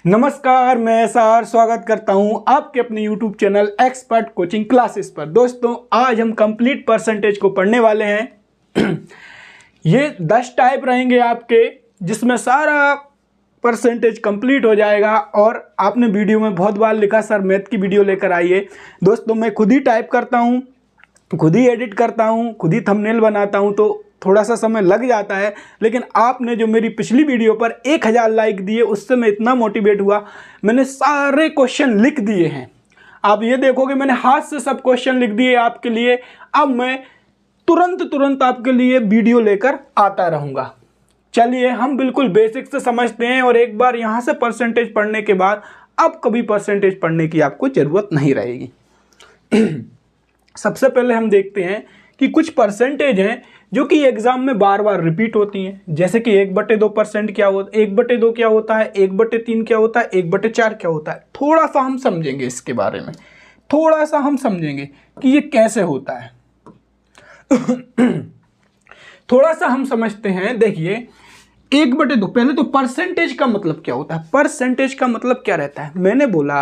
नमस्कार, मैं एसआर स्वागत करता हूं आपके अपने YouTube channel expert coaching classes पर। दोस्तों, आज हम कंप्लीट परसेंटेज को पढ़ने वाले हैं। ये 10 टाइप रहेंगे आपके, जिसमें सारा परसेंटेज कंप्लीट हो जाएगा। और आपने वीडियो में बहुत बार लिखा सर मैथ की वीडियो लेकर आइए। दोस्तों, मैं खुद ही टाइप करता हूँ, खुद ही एडिट करता हूँ, खुद ही थंबनेल बनाता हूँ, तो थोड़ा सा समय लग जाता है। लेकिन आपने जो मेरी पिछली वीडियो पर 1000 लाइक दिए, उससे मैं इतना मोटिवेट हुआ, मैंने सारे क्वेश्चन लिख दिए हैं। आप ये देखोगे मैंने हाथ से सब क्वेश्चन लिख दिए आपके लिए। अब मैं तुरंत आपके लिए वीडियो लेकर आता रहूँगा। चलिए हम बिल्कुल बेसिक से समझते हैं, और एक बार यहाँ से परसेंटेज पढ़ने के बाद अब कभी परसेंटेज पढ़ने की आपको ज़रूरत नहीं रहेगी। सबसे पहले हम देखते हैं कि कुछ परसेंटेज हैं जो कि एग्जाम में बार बार रिपीट होती हैं। जैसे कि 1/2% क्या होता है, 1/2 क्या होता है, 1/3 क्या होता है, 1/4 क्या होता है। थोड़ा सा हम समझेंगे इसके बारे में, थोड़ा सा हम समझेंगे कि ये कैसे होता है। थोड़ा सा हम समझते हैं। देखिए 1/2, पहले तो परसेंटेज का मतलब क्या होता है। परसेंटेज का मतलब क्या रहता है, मैंने बोला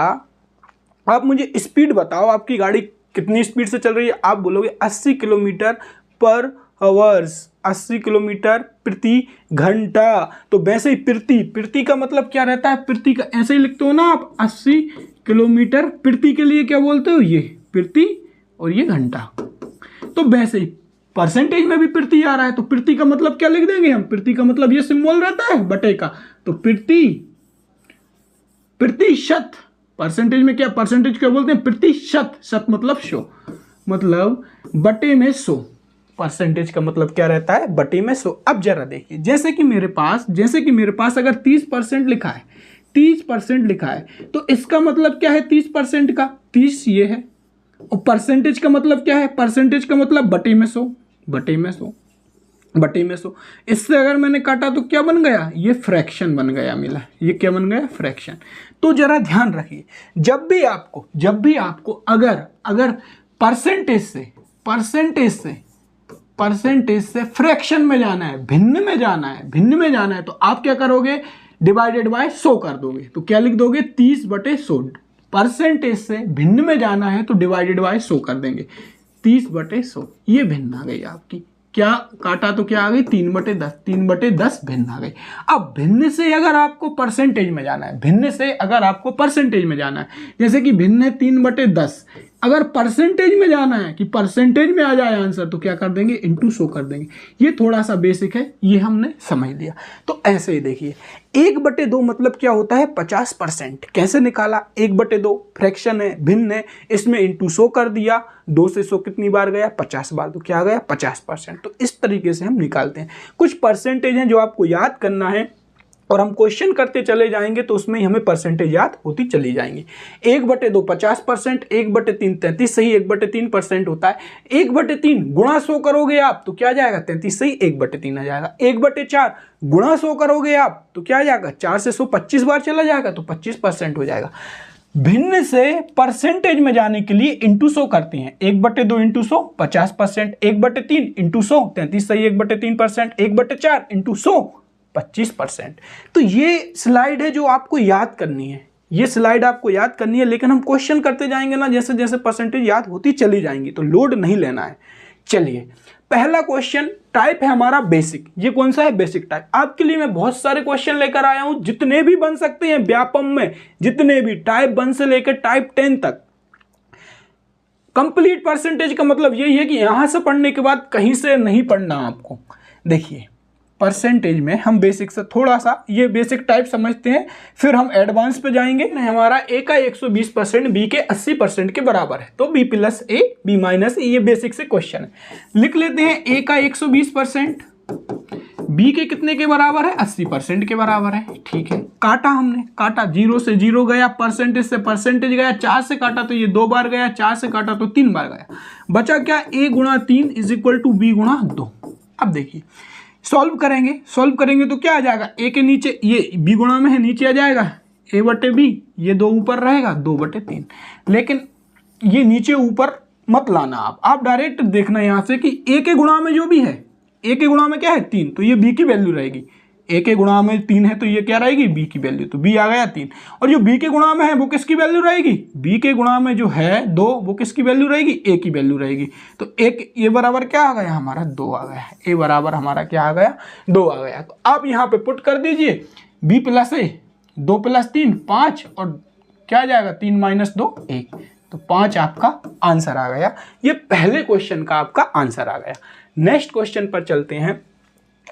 आप मुझे स्पीड बताओ, आपकी गाड़ी कितनी स्पीड से चल रही है। आप बोलोगे 80 किलोमीटर पर आवर्स, 80 किलोमीटर प्रति घंटा। तो वैसे ही प्रति का मतलब क्या रहता है, प्रति का ऐसे ही लिखते हो ना आप, 80 किलोमीटर प्रति के लिए क्या बोलते हो, ये प्रति और ये घंटा। तो वैसे ही परसेंटेज में भी प्रति आ रहा है, तो प्रति का मतलब क्या लिख देंगे हम, प्रति का मतलब ये सिंबल रहता है बटे का, तो प्रतिशत। परसेंटेज में क्या, परसेंटेज क्या बोलते हैं, प्रतिशत। शत मतलब 100, मतलब बटे में 100। परसेंटेज का मतलब क्या रहता है, बटे में 100। अब जरा देखिए, जैसे कि मेरे पास अगर 30% लिखा है, 30% लिखा है, तो इसका मतलब क्या है 30% का, 30 ये है। और परसेंटेज का मतलब क्या है, परसेंटेज का मतलब बटे में 100, बटे में 100, बटे में 100। इससे अगर मैंने काटा तो क्या बन गया, ये फ्रैक्शन बन गया मिला। ये क्या बन गया, फ्रैक्शन। तो जरा ध्यान रखिए, जब भी आपको अगर परसेंटेज से फ्रैक्शन में जाना है, भिन्न में जाना है, तो आप क्या करोगे, डिवाइडेड बाय 100 कर दोगे। तो क्या लिख दोगे, 30/100। परसेंटेज से भिन्न में जाना है तो डिवाइडेड बाय 100 कर देंगे, 30/100। ये भिन्न आ गई आपकी। क्या काटा तो क्या आ गई, 3/10, 3/10 भिन्न आ गई। अब भिन्न से अगर आपको परसेंटेज में जाना है, जैसे कि भिन्न है 3/10, अगर परसेंटेज में जाना है कि परसेंटेज में आ जाए आंसर, तो क्या कर देंगे, इंटू 100 कर देंगे। ये थोड़ा सा बेसिक है, ये हमने समझ लिया। तो ऐसे ही देखिए 1/2 मतलब क्या होता है, 50%। कैसे निकाला, 1/2 फ्रैक्शन है, भिन्न है, इसमें इंटू 100 कर दिया। 2 से 100 कितनी बार गया, 50 बार, तो क्या आ गया, 50%। तो इस तरीके से हम निकालते हैं। कुछ परसेंटेज हैं जो आपको याद करना है, और हम क्वेश्चन करते चले जाएंगे तो उसमें हमें परसेंटेज याद होती चली जाएंगी। 1/2 50%, 1/3 33 सही 1/3% होता है। 1/3 गुणा 100 करोगे आप तो क्या आ जाएगा, 33 सही 1/3 आ जाएगा। 1/4 गुणा 100 करोगे आप तो क्या आ जाएगा, 4 से 100 25 बार चला जाएगा, तो 25% हो जाएगा। भिन्न से परसेंटेज में जाने के लिए इंटू 100 करते हैं। 1/2 इंटू 100 50%, 1/3 इंटू 100 33 सही 1/3%, 1/4 इंटू 100 25%। तो ये स्लाइड है जो आपको याद करनी है, लेकिन हम क्वेश्चन करते जाएंगे ना, जैसे जैसे परसेंटेज याद होती चली जाएंगी, तो लोड नहीं लेना है। चलिए पहला क्वेश्चन टाइप है हमारा बेसिक। ये कौन सा है, बेसिक टाइप। आपके लिए मैं बहुत सारे क्वेश्चन लेकर आया हूं, जितने भी बन सकते हैं व्यापम में, जितने भी टाइप 1 से लेकर टाइप 10 तक। कंप्लीट परसेंटेज का मतलब यही है कि यहां से पढ़ने के बाद कहीं से नहीं पढ़ना आपको। देखिए परसेंटेज में हम बेसिक से थोड़ा सा ये बेसिक टाइप समझते हैं, फिर हम एडवांस पे जाएंगे। हमारा ए का 120% बी के 80% के बराबर है, तो B plus A B minus A, ये बेसिक से क्वेश्चन है। लिख लेते हैं ए का 120%, बी के कितने के बराबर है, 80% के बराबर है। ठीक है, काटा हमने, काटा 0 से 0 गया, परसेंटेज से परसेंटेज गया, 4 से काटा तो ये 2 बार गया, 4 से काटा तो 3 बार गया। बचा क्या, a गुणा 3 इज इक्वल टू बी गुणा 2। अब देखिए सॉल्व करेंगे तो क्या आ जाएगा, ए के नीचे ये बी गुणा में है, नीचे आ जाएगा a/b, ये 2 ऊपर रहेगा 2/3। लेकिन ये नीचे ऊपर मत लाना आप डायरेक्ट देखना यहां से कि ए के गुणा में जो भी है, ए के गुणा में क्या है 3, तो ये बी की वैल्यू रहेगी। ए के गुणा में 3 है तो ये क्या रहेगी, बी की वैल्यू, तो बी आ गया 3। और जो बी के गुणा में है वो किसकी वैल्यू रहेगी, बी के गुणा में जो है 2 वो किसकी वैल्यू रहेगी, ए की वैल्यू रहेगी। तो एक ए बराबर क्या आ गया हमारा 2 आ गया, ए बराबर हमारा क्या आ गया 2 आ गया। तो आप यहाँ पे पुट कर दीजिए बी प्लस ए, 2 + 3 5 और क्या आ जाएगा 3 - 2 1, तो 5 आपका आंसर आ गया। ये पहले क्वेश्चन का आपका आंसर आ गया। नेक्स्ट क्वेश्चन पर चलते हैं।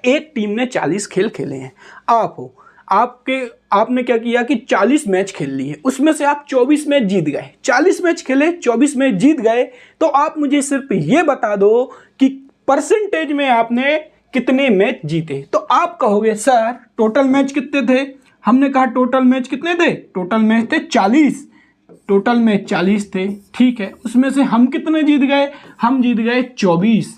एक टीम ने 40 खेल खेले हैं, आप हो, आपने क्या किया कि 40 मैच खेल लिए, उसमें से आप 24 मैच जीत गए। 40 मैच खेले 24 मैच जीत गए, तो आप मुझे सिर्फ ये बता दो कि परसेंटेज में आपने कितने मैच जीते। तो आप कहोगे सर टोटल मैच कितने थे, हमने कहा टोटल मैच कितने थे, टोटल मैच थे 40, टोटल मैच 40 थे, ठीक है। उसमें से हम कितने जीत गए, हम जीत गए 24।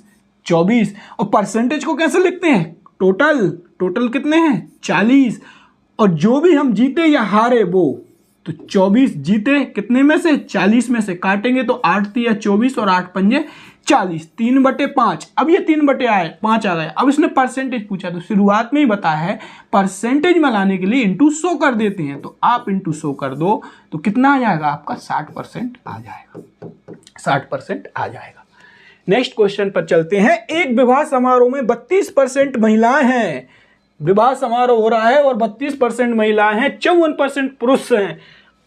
और परसेंटेज को कैसे लिखते हैं, टोटल कितने हैं 40, और जो भी हम जीते या हारे वो, तो 24 जीते कितने में से 40 में से, काटेंगे तो 8 × 24 और 8 × 5 = 40, 3/5। अब ये 3/5 आ गया। अब इसने परसेंटेज पूछा तो शुरुआत में ही बताया है परसेंटेज में लाने के लिए इंटू 100 कर देते हैं, तो आप इंटू 100 कर दो तो कितना आ जाएगा आपका 60% आ जाएगा, 60% आ जाएगा। नेक्स्ट क्वेश्चन पर चलते हैं। एक विवाह समारोह में 32% महिलाएं हैं, विवाह समारोह हो रहा है और 32% महिलाएं हैं, 54% पुरुष हैं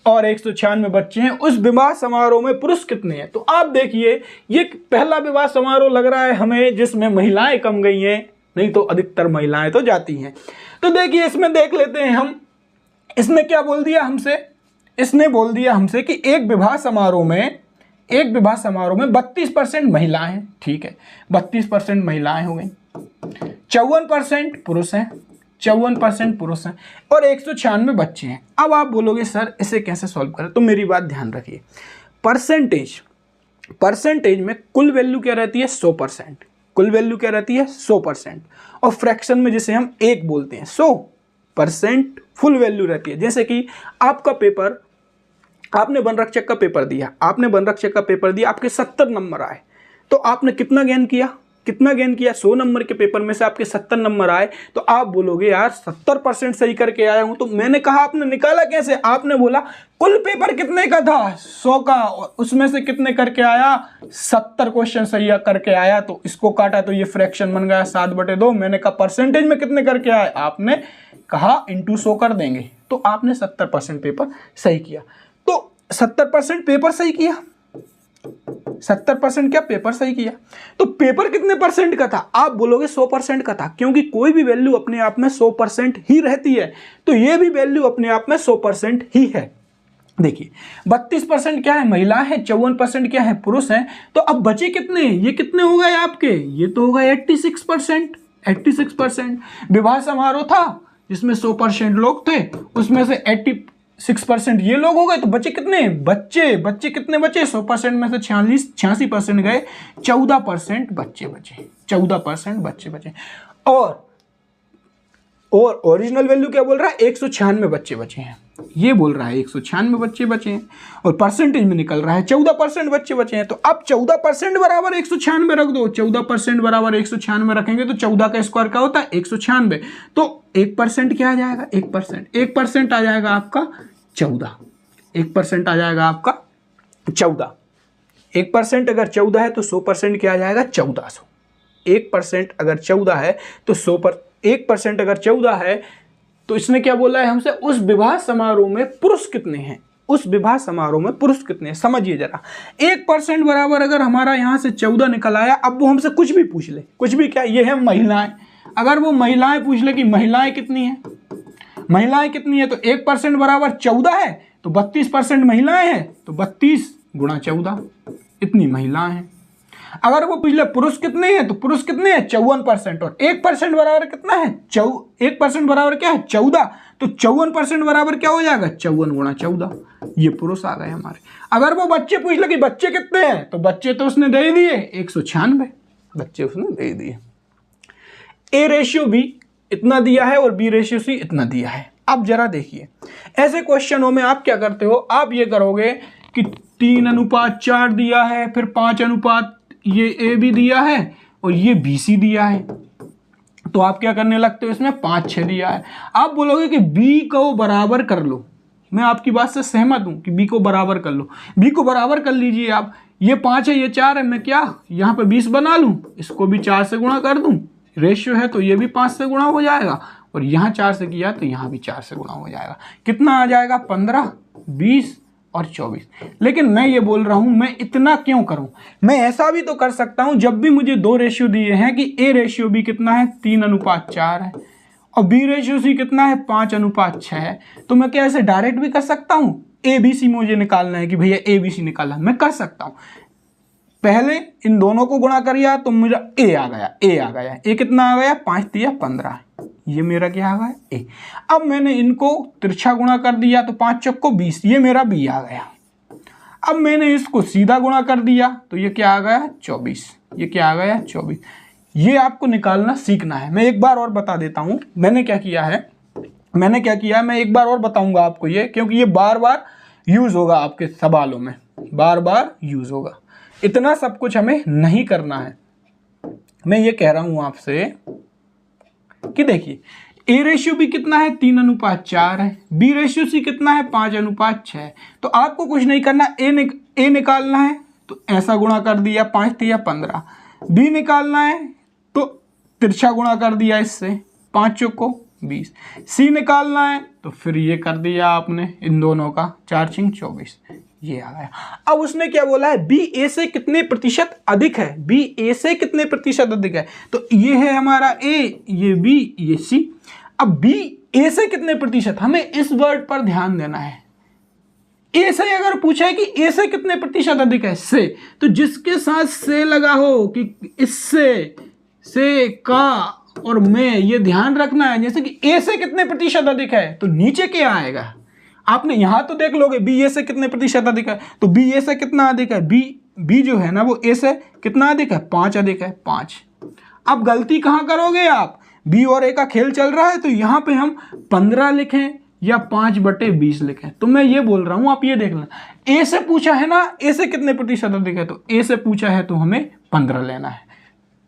और 196 बच्चे हैं। उस विवाह समारोह में पुरुष कितने हैं। तो आप देखिए ये पहला विवाह समारोह लग रहा है हमें जिसमें महिलाएं कम गई हैं, नहीं तो अधिकतर महिलाएं तो जाती हैं। तो देखिए इसमें देख लेते हैं हम, इसने क्या बोल दिया हमसे, इसने बोल दिया हमसे कि एक विवाह समारोह में 32% महिलाएं हैं, ठीक है, 32% महिलाएं हो गई, 54% पुरुष हैं, 54% पुरुष हैं और 196 बच्चे हैं। अब आप बोलोगे सर इसे कैसे सॉल्व करें, तो मेरी बात ध्यान रखिए। परसेंटेज में कुल वैल्यू क्या रहती है 100%, कुल वैल्यू क्या रहती है 100%, और फ्रैक्शन में जिसे हम 1 बोलते हैं 100% फुल वैल्यू रहती है। जैसे कि आपका पेपर, आपने वनरक्षक का पेपर दिया, आपके 70 नंबर आए, तो आपने कितना गेन किया 100 नंबर के पेपर में से आपके 70 नंबर आए, तो आप बोलोगे यार 70% सही करके आया हूं। तो मैंने कहा आपने निकाला कैसे, आपने बोला कुल पेपर कितने का था 100 का, उसमें से कितने करके आया 70 क्वेश्चन सही करके आया, तो इसको काटा तो ये फ्रैक्शन बन गया 7/2। मैंने कहा परसेंटेज में कितने करके आए, आपने कहा इंटू 100 कर देंगे, तो आपने 70% पेपर सही किया। तो 70% पेपर सही किया, 70% क्या पेपर सही किया। तो पेपर कितने परसेंट का था, आप बोलोगे 100% का था, क्योंकि कोई भी वैल्यू अपने आप में 100% ही रहती है, तो ये भी वैल्यू अपने आप में 100% ही है। देखिए 32% क्या है महिलाएं हैं, 54% क्या है पुरुष हैं, तो अब बचे कितने, ये कितने हो गए आपके, ये तो हो गए 86%। विवाह समारोह था जिसमें 100% लोग थे, उसमें से 86% ये लोग हो गए, तो बचे कितने बच्चे कितने बचे, 100% में से 86% गए, 14% बच्चे बचे, 14% बच्चे बचे। और ओरिजिनल वैल्यू क्या बोल रहा है 196 बच्चे बचे हैं, ये बोल रहा है 196 बच्चे बचे हैं, और परसेंटेज में निकल रहा है 14% बच्चे बचे हैं। तो अब 14% बराबर 196 रख दो, 14% बराबर 196 रखेंगे तो 14 का स्क्वायर क्या होता है 196, तो 1% क्या आ जाएगा 1% आ जाएगा आपका 14, 1% आ जाएगा आपका 14। 1% अगर 14 है तो 100% क्या आ जाएगा 1400। 1% अगर 14 है तो 1% अगर 14 है तो इसने क्या बोला है हमसे, उस विवाह समारोह में पुरुष कितने हैं, उस विवाह समारोह में पुरुष कितने हैं, समझिए जरा। 1% बराबर अगर हमारा यहाँ से 14 निकल आया, अब वो हमसे कुछ भी पूछ ले, कुछ भी क्या, ये है महिलाएं, अगर वो महिलाएं पूछ ले कि महिलाएं कितनी है, तो 1% बराबर 14 है, तो 32% महिलाएं हैं, तो 32 × 14 इतनी महिलाएं हैं। अगर वो पूछ ले पुरुष कितने हैं, तो पुरुष कितने हैं 54%, और 1% बराबर कितना है 1% बराबर क्या है 14, तो 54% बराबर क्या हो जाएगा 54 × 14, ये पुरुष आ गए हमारे। अगर वो बच्चे पूछ ले कि बच्चे कितने हैं, तो बच्चे तो उसने दे दिए 196 बच्चे उसने दे दिए। A/B इतना दिया है और B/C इतना दिया है। अब जरा देखिए ऐसे क्वेश्चनों में आप क्या करते हो, आप ये करोगे कि 3:4 दिया है, फिर 5 अनुपात ये A भी दिया है और ये BC दिया है, तो आप क्या करने लगते हो, इसमें 5 6 दिया है, आप बोलोगे कि बी को बराबर कर लो। मैं आपकी बात से सहमत हूं कि बी को बराबर कर लो, बी को बराबर कर लीजिए आप। ये 5 है, ये 4 है, मैं क्या यहाँ पे 20 बना लूं, इसको भी 4 से गुणा कर दूं, रेशियो है तो ये भी 5 से गुणा हो जाएगा, और यहाँ 4 से किया तो यहाँ भी 4 से गुणा हो जाएगा। कितना आ जाएगा, 15, 20 और 24। लेकिन मैं ये बोल रहा हूं, मैं इतना क्यों करूं, मैं ऐसा भी तो कर सकता हूं, जब भी मुझे 2 रेशियो दिए हैं कि ए रेशियो बी कितना है, 3:4 है, और बी रेशियो सी कितना है, 5:6 है, तो मैं क्या ऐसे डायरेक्ट भी कर सकता हूं, ए बी सी मुझे निकालना है कि भैया ए बी सी निकालना, मैं कर सकता हूं। पहले इन दोनों को गुणा करिए तो मेरा ए आ गया, ए कितना आ गया, 5 तिया 15, ये मेरा क्या आ गया, ए। अब मैंने इनको तिरछा गुणा कर दिया तो 5 चौको 20, ये मेरा बी आ गया। अब मैंने इसको सीधा गुणा कर दिया तो ये क्या आ गया, 24, ये क्या आ गया, 24। ये आपको निकालना सीखना है। मैं एक बार और बता देता हूं मैंने क्या किया है, मैं एक बार और बताऊंगा आपको ये, क्योंकि ये बार बार यूज होगा आपके सवालों में, बार बार यूज होगा, इतना सब कुछ हमें नहीं करना है। मैं ये कह रहा हूं आपसे कि देखिए ए रेशियो भी कितना है, 3:4 है, बी रेशियो सी कितना है, 5:6 है। तो आपको कुछ नहीं करना, ए निकालना है तो ऐसा गुणा कर दिया, 5 तिया 15, बी निकालना है तो तिरछा गुणा कर दिया इससे, 5 चौको 20, सी निकालना है तो फिर ये कर दिया आपने इन दोनों का, 4 छिंग 24, ये आ गया। अब उसने क्या बोला है, बी ए से कितने प्रतिशत अधिक है, बी ए से कितने प्रतिशत अधिक है, तो ये है हमारा ए, ये बी, ये सी। अब बी ए से कितने प्रतिशत, हमें इस वर्ड पर ध्यान देना है। ए से अगर पूछा है कि ए से कितने प्रतिशत अधिक है, से, तो जिसके साथ से लगा हो कि इससे, से, का और में, ये ध्यान रखना है। जैसे कि ए से कितने प्रतिशत अधिक है तो नीचे क्या आएगा, आपने यहां तो देख लोगे बी ए से कितने प्रतिशत अधिक है, तो बी ए से कितना अधिक है, बी जो है ना वो ए से कितना अधिक है, 5 अधिक है, 5। अब गलती कहां करोगे आप, बी और ए का खेल चल रहा है तो यहां पे हम 15 लिखें या 5/20 लिखें। तो मैं ये बोल रहा हूं, आप ये देख लेना, ए से पूछा है ना, ए से कितने प्रतिशत अधिक है, तो ए से पूछा है तो हमें 15 लेना है,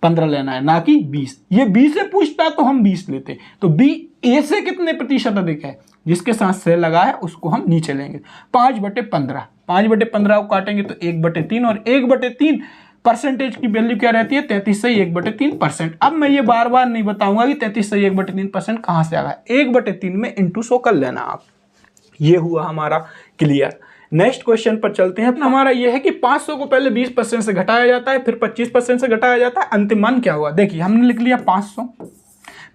15 लेना है, ना कि 20। ये बी से पूछता तो हम 20 लेते। तो बी ए से कितने प्रतिशत अधिक है, जिसके साथ से लगा है उसको हम नीचे लेंगे, 5/15, 5/15 को काटेंगे तो 1/3, और 1/3 परसेंटेज की वैल्यू क्या रहती है, 33 से 1/3%। अब मैं ये बार बार नहीं बताऊंगा कि 33 से 1/3% कहां से आ गया, 1/3 में इंटू 100 कर लेना आप। ये हुआ हमारा क्लियर। नेक्स्ट क्वेश्चन पर चलते हैं। हमारा यह है कि 500 को पहले 20% से घटाया जाता है, फिर 25% से घटाया जाता है, अंतिम मान क्या हुआ। देखिए हमने लिख लिया 500,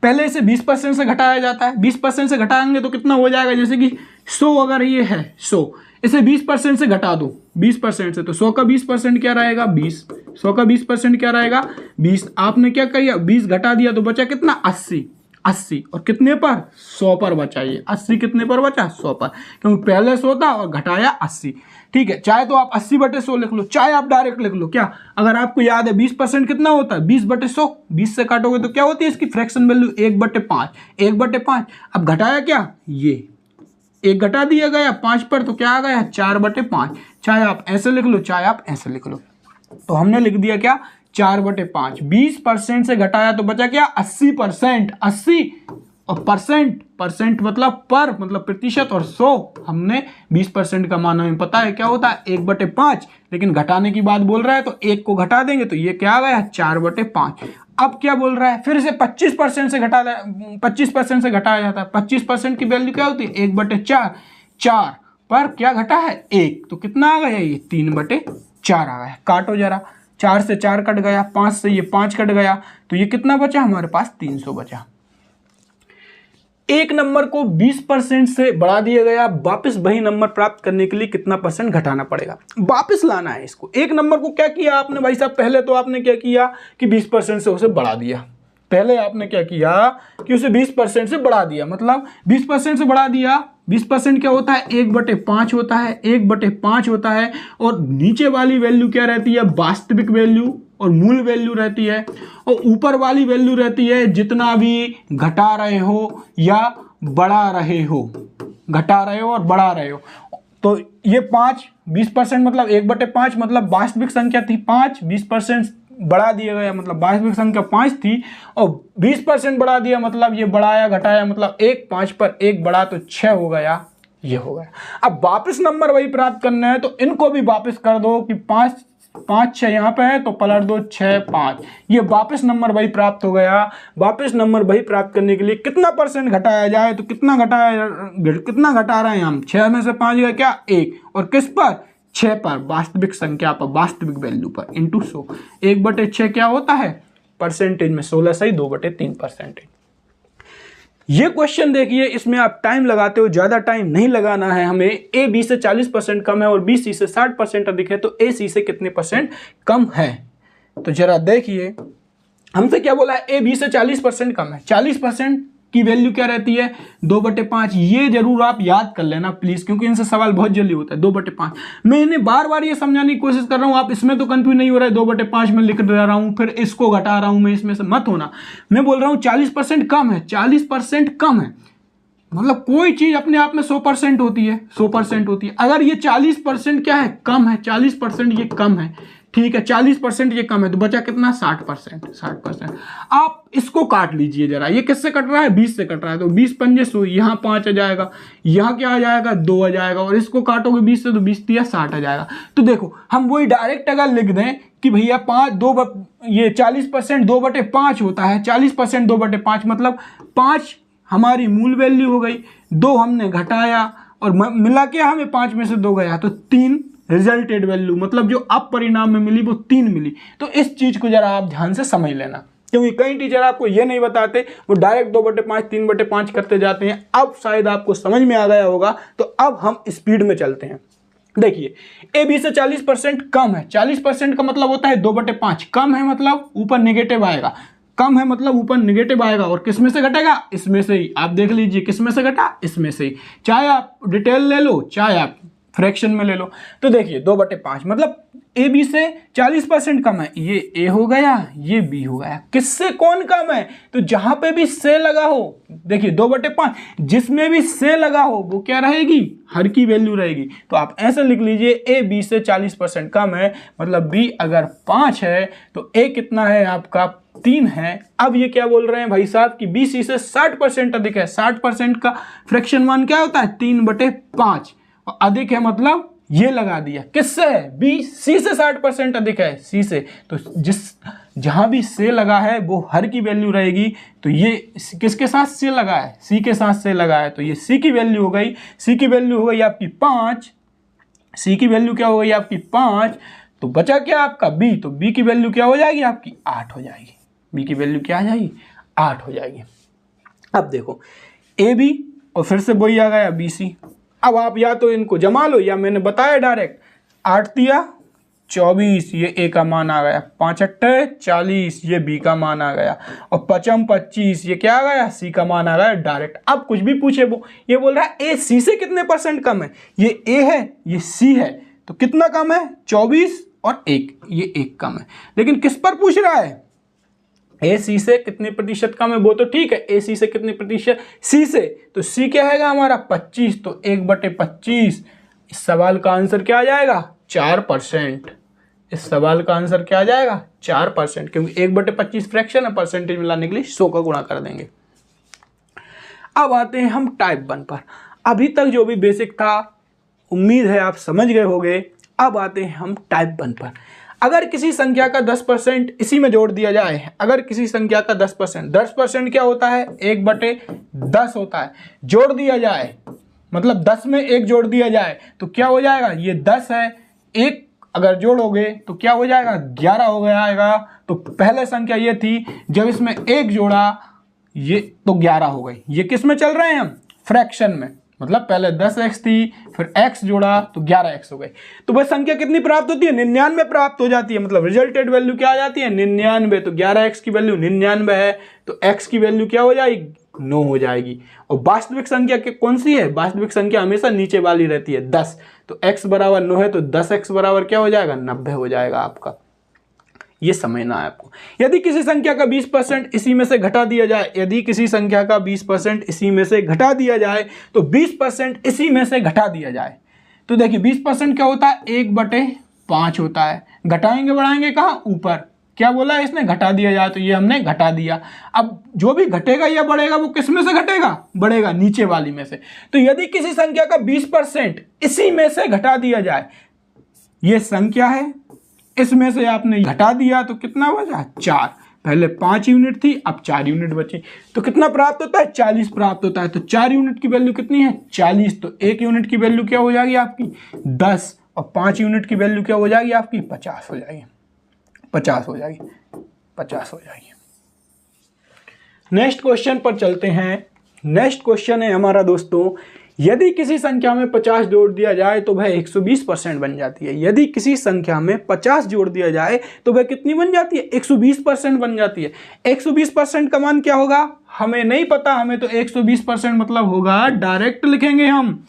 पहले इसे 20% से घटाया जाता है, 20% से घटाएंगे तो कितना हो जाएगा, जैसे कि 100 अगर ये है 100, इसे 20% से घटा दो, 20% से, तो 100 का 20% क्या रहेगा, 20, 100 का 20% क्या रहेगा, 20। आपने क्या किया, 20 घटा दिया तो बचा कितना, 80, 80, और कितने पर, 100 पर बचा। ये 80 कितने पर बचा, 100 पर, क्योंकि पहले 100 था और घटाया 80। ठीक है, चाहे तो आप 80/100 लिख लो, चाहे आप डायरेक्ट लिख लो। क्या, अगर आपको याद है 20% कितना होता है, 20/100, 20 से काटोगे तो क्या होती है इसकी फ्रैक्शन वैल्यू, 1/5, 1/5। अब घटाया क्या, ये 1 घटा दिया गया 5 पर, तो क्या आ गया, 4/5। चाहे आप ऐसे लिख लो, चाहे आप ऐसे लिख लो। तो हमने लिख दिया क्या, 4/5। 20% से घटाया तो बचा क्या, 80%, 80, और परसेंट मतलब पर, मतलब प्रतिशत, और 100 हमने 20% का मान हमें पता है क्या होता है, 1/5, लेकिन घटाने की बात बोल रहा है तो 1 को घटा देंगे तो ये क्या आ गया, 4/5। अब क्या बोल रहा है, फिर से 25% से घटा, 25% से घटाया जाता है। 25% की वैल्यू क्या होती है, 1/4, 4 पर क्या घटा है, 1, तो कितना आ गया, ये 3/4 आ गया। काटो जरा, 4 से 4 कट गया, 5 से ये 5 कट गया, तो ये कितना बचा हमारे पास, 300 बचा। एक नंबर को 20% से बढ़ा दिया गया, वापस वही नंबर प्राप्त करने के लिए कितना परसेंट घटाना पड़ेगा, वापस लाना है इसको। एक नंबर को क्या किया आपने भाई साहब, पहले तो आपने क्या किया कि 20% से उसे बढ़ा दिया। पहले आपने क्या किया कि उसे 20% से बढ़ा दिया, मतलब 20% से बढ़ा दिया। 20% क्या होता है, 1/5 होता है, 1/5 होता है, और नीचे वाली वैल्यू क्या रहती है, वास्तविक वैल्यू और मूल वैल्यू रहती है, और ऊपर वाली वैल्यू रहती है जितना भी घटा रहे हो या बढ़ा रहे हो, घटा रहे हो और बढ़ा रहे हो। तो ये 5, 20% मतलब 1/5 मतलब वास्तविक संख्या थी 5, 20% बढ़ा दिया गया, मतलब वास्तविक संख्या 5 थी और 20% बढ़ा दिया, मतलब ये बढ़ाया घटाया, मतलब 1 5 पर 1 बढ़ा तो 6 हो गया, ये हो गया। अब वापस नंबर वही प्राप्त करना है तो इनको भी वापस कर दो कि 5 5 6 यहाँ पे है तो पलट दो 6 5, ये वापस नंबर वही प्राप्त हो गया। वापस नंबर वही प्राप्त करने के लिए कितना परसेंट घटाया जाए, तो कितना घटा रहे हैं हम, 6 में से 5 गया क्या 1, और किस पर 6 पर, वास्तविक संख्या पर, वास्तविक वैल्यू पर, इंटू 100। 1/6 क्या होता है परसेंटेज में 16 सही 2/3%। ये क्वेश्चन देखिए, इसमें आप टाइम लगाते हो, ज्यादा टाइम नहीं लगाना है हमें। ए बी से 40% कम है और बी सी से 60% अधिक है, तो ए सी से कितने परसेंट कम है। तो जरा देखिए हमसे क्या बोला है, ए बी से 40% कम है। 40% की वैल्यू क्या रहती है 2/5। ये जरूर आप याद कर लेना प्लीज, क्योंकि इनसे सवाल बहुत जल्दी होता है। 2/5 मैं इन्हें बार बार ये समझाने की कोशिश कर रहा हूं, आप इसमें तो कंफ्यूज नहीं हो रहा है। 2/5 में लिख दे रहा हूं, फिर इसको घटा रहा हूं मैं, इसमें से मत होना। मैं बोल रहा हूं 40% कम है, 40% कम है, मतलब कोई चीज अपने आप में 100% होती है, 100% होती है। अगर ये 40% क्या है कम है, 40% ये कम है, ठीक है, 40% ये कम है, तो बचा कितना 60%। 60% आप इसको काट लीजिए जरा, ये किससे कट रहा है 20 से कट रहा है, तो 20 पंजे 100, यहाँ 5 आ जाएगा, यहाँ क्या आ जाएगा 2 आ जाएगा, और इसको काटोगे 20 से तो 20 दिया 60 आ जाएगा। तो देखो हम वही डायरेक्ट अगर लिख दें कि भैया 40% 2/5 होता है, 40% 2/5 मतलब 5 हमारी मूल वैल्यू हो गई, 2 हमने घटाया और मिला के हमें 5 में से 2 गया तो 3 रिजल्टेड वैल्यू, मतलब जो अब परिणाम में मिली वो 3 मिली। तो इस चीज को जरा आप ध्यान से समझ लेना, क्योंकि कई टीचर आपको ये नहीं बताते, वो डायरेक्ट 2/5 3/5 करते जाते हैं। अब शायद आपको समझ में आ गया होगा, तो अब हम स्पीड में चलते हैं। देखिए ए बी से 40% कम है, 40% का मतलब होता है 2/5, कम है मतलब ऊपर नेगेटिव आएगा, कम है मतलब ऊपर नेगेटिव आएगा, और किस में से घटेगा इसमें से ही। आप देख लीजिए किस में से घटा, इसमें से ही, चाहे आप डिटेल ले लो चाहे आप फ्रैक्शन में ले लो। तो देखिए 2/5 मतलब ए बी से 40% कम है, ये ए हो गया ये बी हो गया। किससे कौन कम है, तो जहां पे भी से लगा हो, देखिए 2/5 जिसमें भी से लगा हो वो क्या रहेगी, हर की वैल्यू रहेगी। तो आप ऐसे लिख लीजिए ए बी से 40% कम है, मतलब बी अगर 5 है तो ए कितना है आपका 3 है। अब ये क्या बोल रहे हैं भाई साहब कि बी सी से 60% अधिक है। 60% का फ्रैक्शन मान क्या होता है 3/5, और अधिक है मतलब ये लगा दिया, किससे है बी सी से 60% अधिक है, सी से, तो जहां भी से लगा है वो हर की वैल्यू रहेगी। तो ये किसके साथ से लगा है, सी के साथ से लगा है, तो ये सी की वैल्यू हो गई, सी की वैल्यू हो गई आपकी 5, सी की वैल्यू क्या हो गई आपकी 5, तो बचा क्या आपका बी, तो बी की वैल्यू क्या हो जाएगी आपकी 8 हो जाएगी, बी की वैल्यू क्या आ जाएगी 8 हो जाएगी। अब देखो ए बी और फिर से वही आ गया बी सी। अब आप या तो इनको जमा लो या मैंने बताया डायरेक्ट 8 दिया 24, ये ए का मान आ गया, 5 8 40, ये बी का मान आ गया, और 5 25, ये क्या आ गया सी का मान आ गया डायरेक्ट। अब कुछ भी पूछे वो, ये बोल रहा है ए सी से कितने % कम है, ये ए है ये सी है, तो कितना कम है 24 और 1, ये 1 कम है। लेकिन किस पर पूछ रहा है, ए सी से कितने प्रतिशत कम है, वो तो ठीक है, ए सी से कितने प्रतिशत, सी से, तो सी क्या है हमारा 25, तो 1/25। इस सवाल का आंसर क्या आ जाएगा 4%। इस सवाल का आंसर क्या आ जाएगा 4%, क्योंकि 1/25 फ्रैक्शन है, परसेंटेज में लाने के लिए 100 का गुणा कर देंगे। अब आते हैं हम टाइप 1 पर। अभी तक जो भी बेसिक था उम्मीद है आप समझ गए होंगे। अब आते हैं हम टाइप 1 पर। अगर किसी संख्या का 10% इसी में जोड़ दिया जाए, अगर किसी संख्या का 10% क्या होता है 1/10 होता है, जोड़ दिया जाए मतलब 10 में 1 जोड़ दिया जाए तो क्या हो जाएगा, ये 10 है, 1 अगर जोड़ोगे तो क्या हो जाएगा 11 हो जाएगा। तो पहले संख्या ये थी, जब इसमें 1 जोड़ा ये तो 11 हो गई। ये किस में चल रहे हैं हम, फ्रैक्शन में, मतलब पहले 10x थी फिर x जोड़ा तो 11x हो गई। तो वह संख्या कितनी प्राप्त होती है 99 प्राप्त हो जाती है, मतलब रिजल्टेड वैल्यू क्या आ जाती है 99। तो 11x की वैल्यू 99 है, तो x की वैल्यू क्या हो जाएगी 9 हो जाएगी। और वास्तविक संख्या कौन सी है, वास्तविक संख्या हमेशा नीचे वाली रहती है 10, तो x बराबर 9 है, तो 10x बराबर क्या हो जाएगा 90 हो जाएगा आपका। ये समझना है आपको। यदि किसी संख्या का 20% इसी में से घटा दिया जाए, यदि किसी संख्या का 20% इसी में से घटा दिया जाए, तो 20% इसी में से घटा दिया जाए, तो देखिए 20% क्या होता है 1/5 होता है। घटाएंगे बढ़ाएंगे कहाँ ऊपर, क्या बोला है इसने, घटा दिया जाए, तो ये हमने घटा दिया। अब जो भी घटेगा या बढ़ेगा वो किस में से घटेगा, बढ़ेगा, नीचे वाली में से। तो यदि किसी संख्या का 20% इसी में से घटा दिया जाए, ये संख्या है, इसमें से आपने घटा दिया तो कितना बचा, 4। पहले 5 यूनिट थी, अब 4 यूनिट बची, तो कितना प्राप्त होता है, 40 प्राप्त होता है। तो 4 यूनिट की वैल्यू कितनी है, 40। तो 1 यूनिट की वैल्यू क्या हो जाएगी आपकी, 10, और 5 यूनिट की वैल्यू क्या हो जाएगी आपकी, 50 हो जाएगी, 50 हो जाएगी, 50 हो जाएगी। नेक्स्ट क्वेश्चन पर चलते हैं। नेक्स्ट क्वेश्चन है हमारा दोस्तों, यदि किसी संख्या में 50 जोड़ दिया जाए तो वह 120% बन जाती है। यदि किसी संख्या में 50 जोड़ दिया जाए तो वह कितनी बन जाती है, 120% बन जाती है। 120% का मान क्या होगा, हमें नहीं पता, हमें तो 120% मतलब होगा, डायरेक्ट लिखेंगे हम,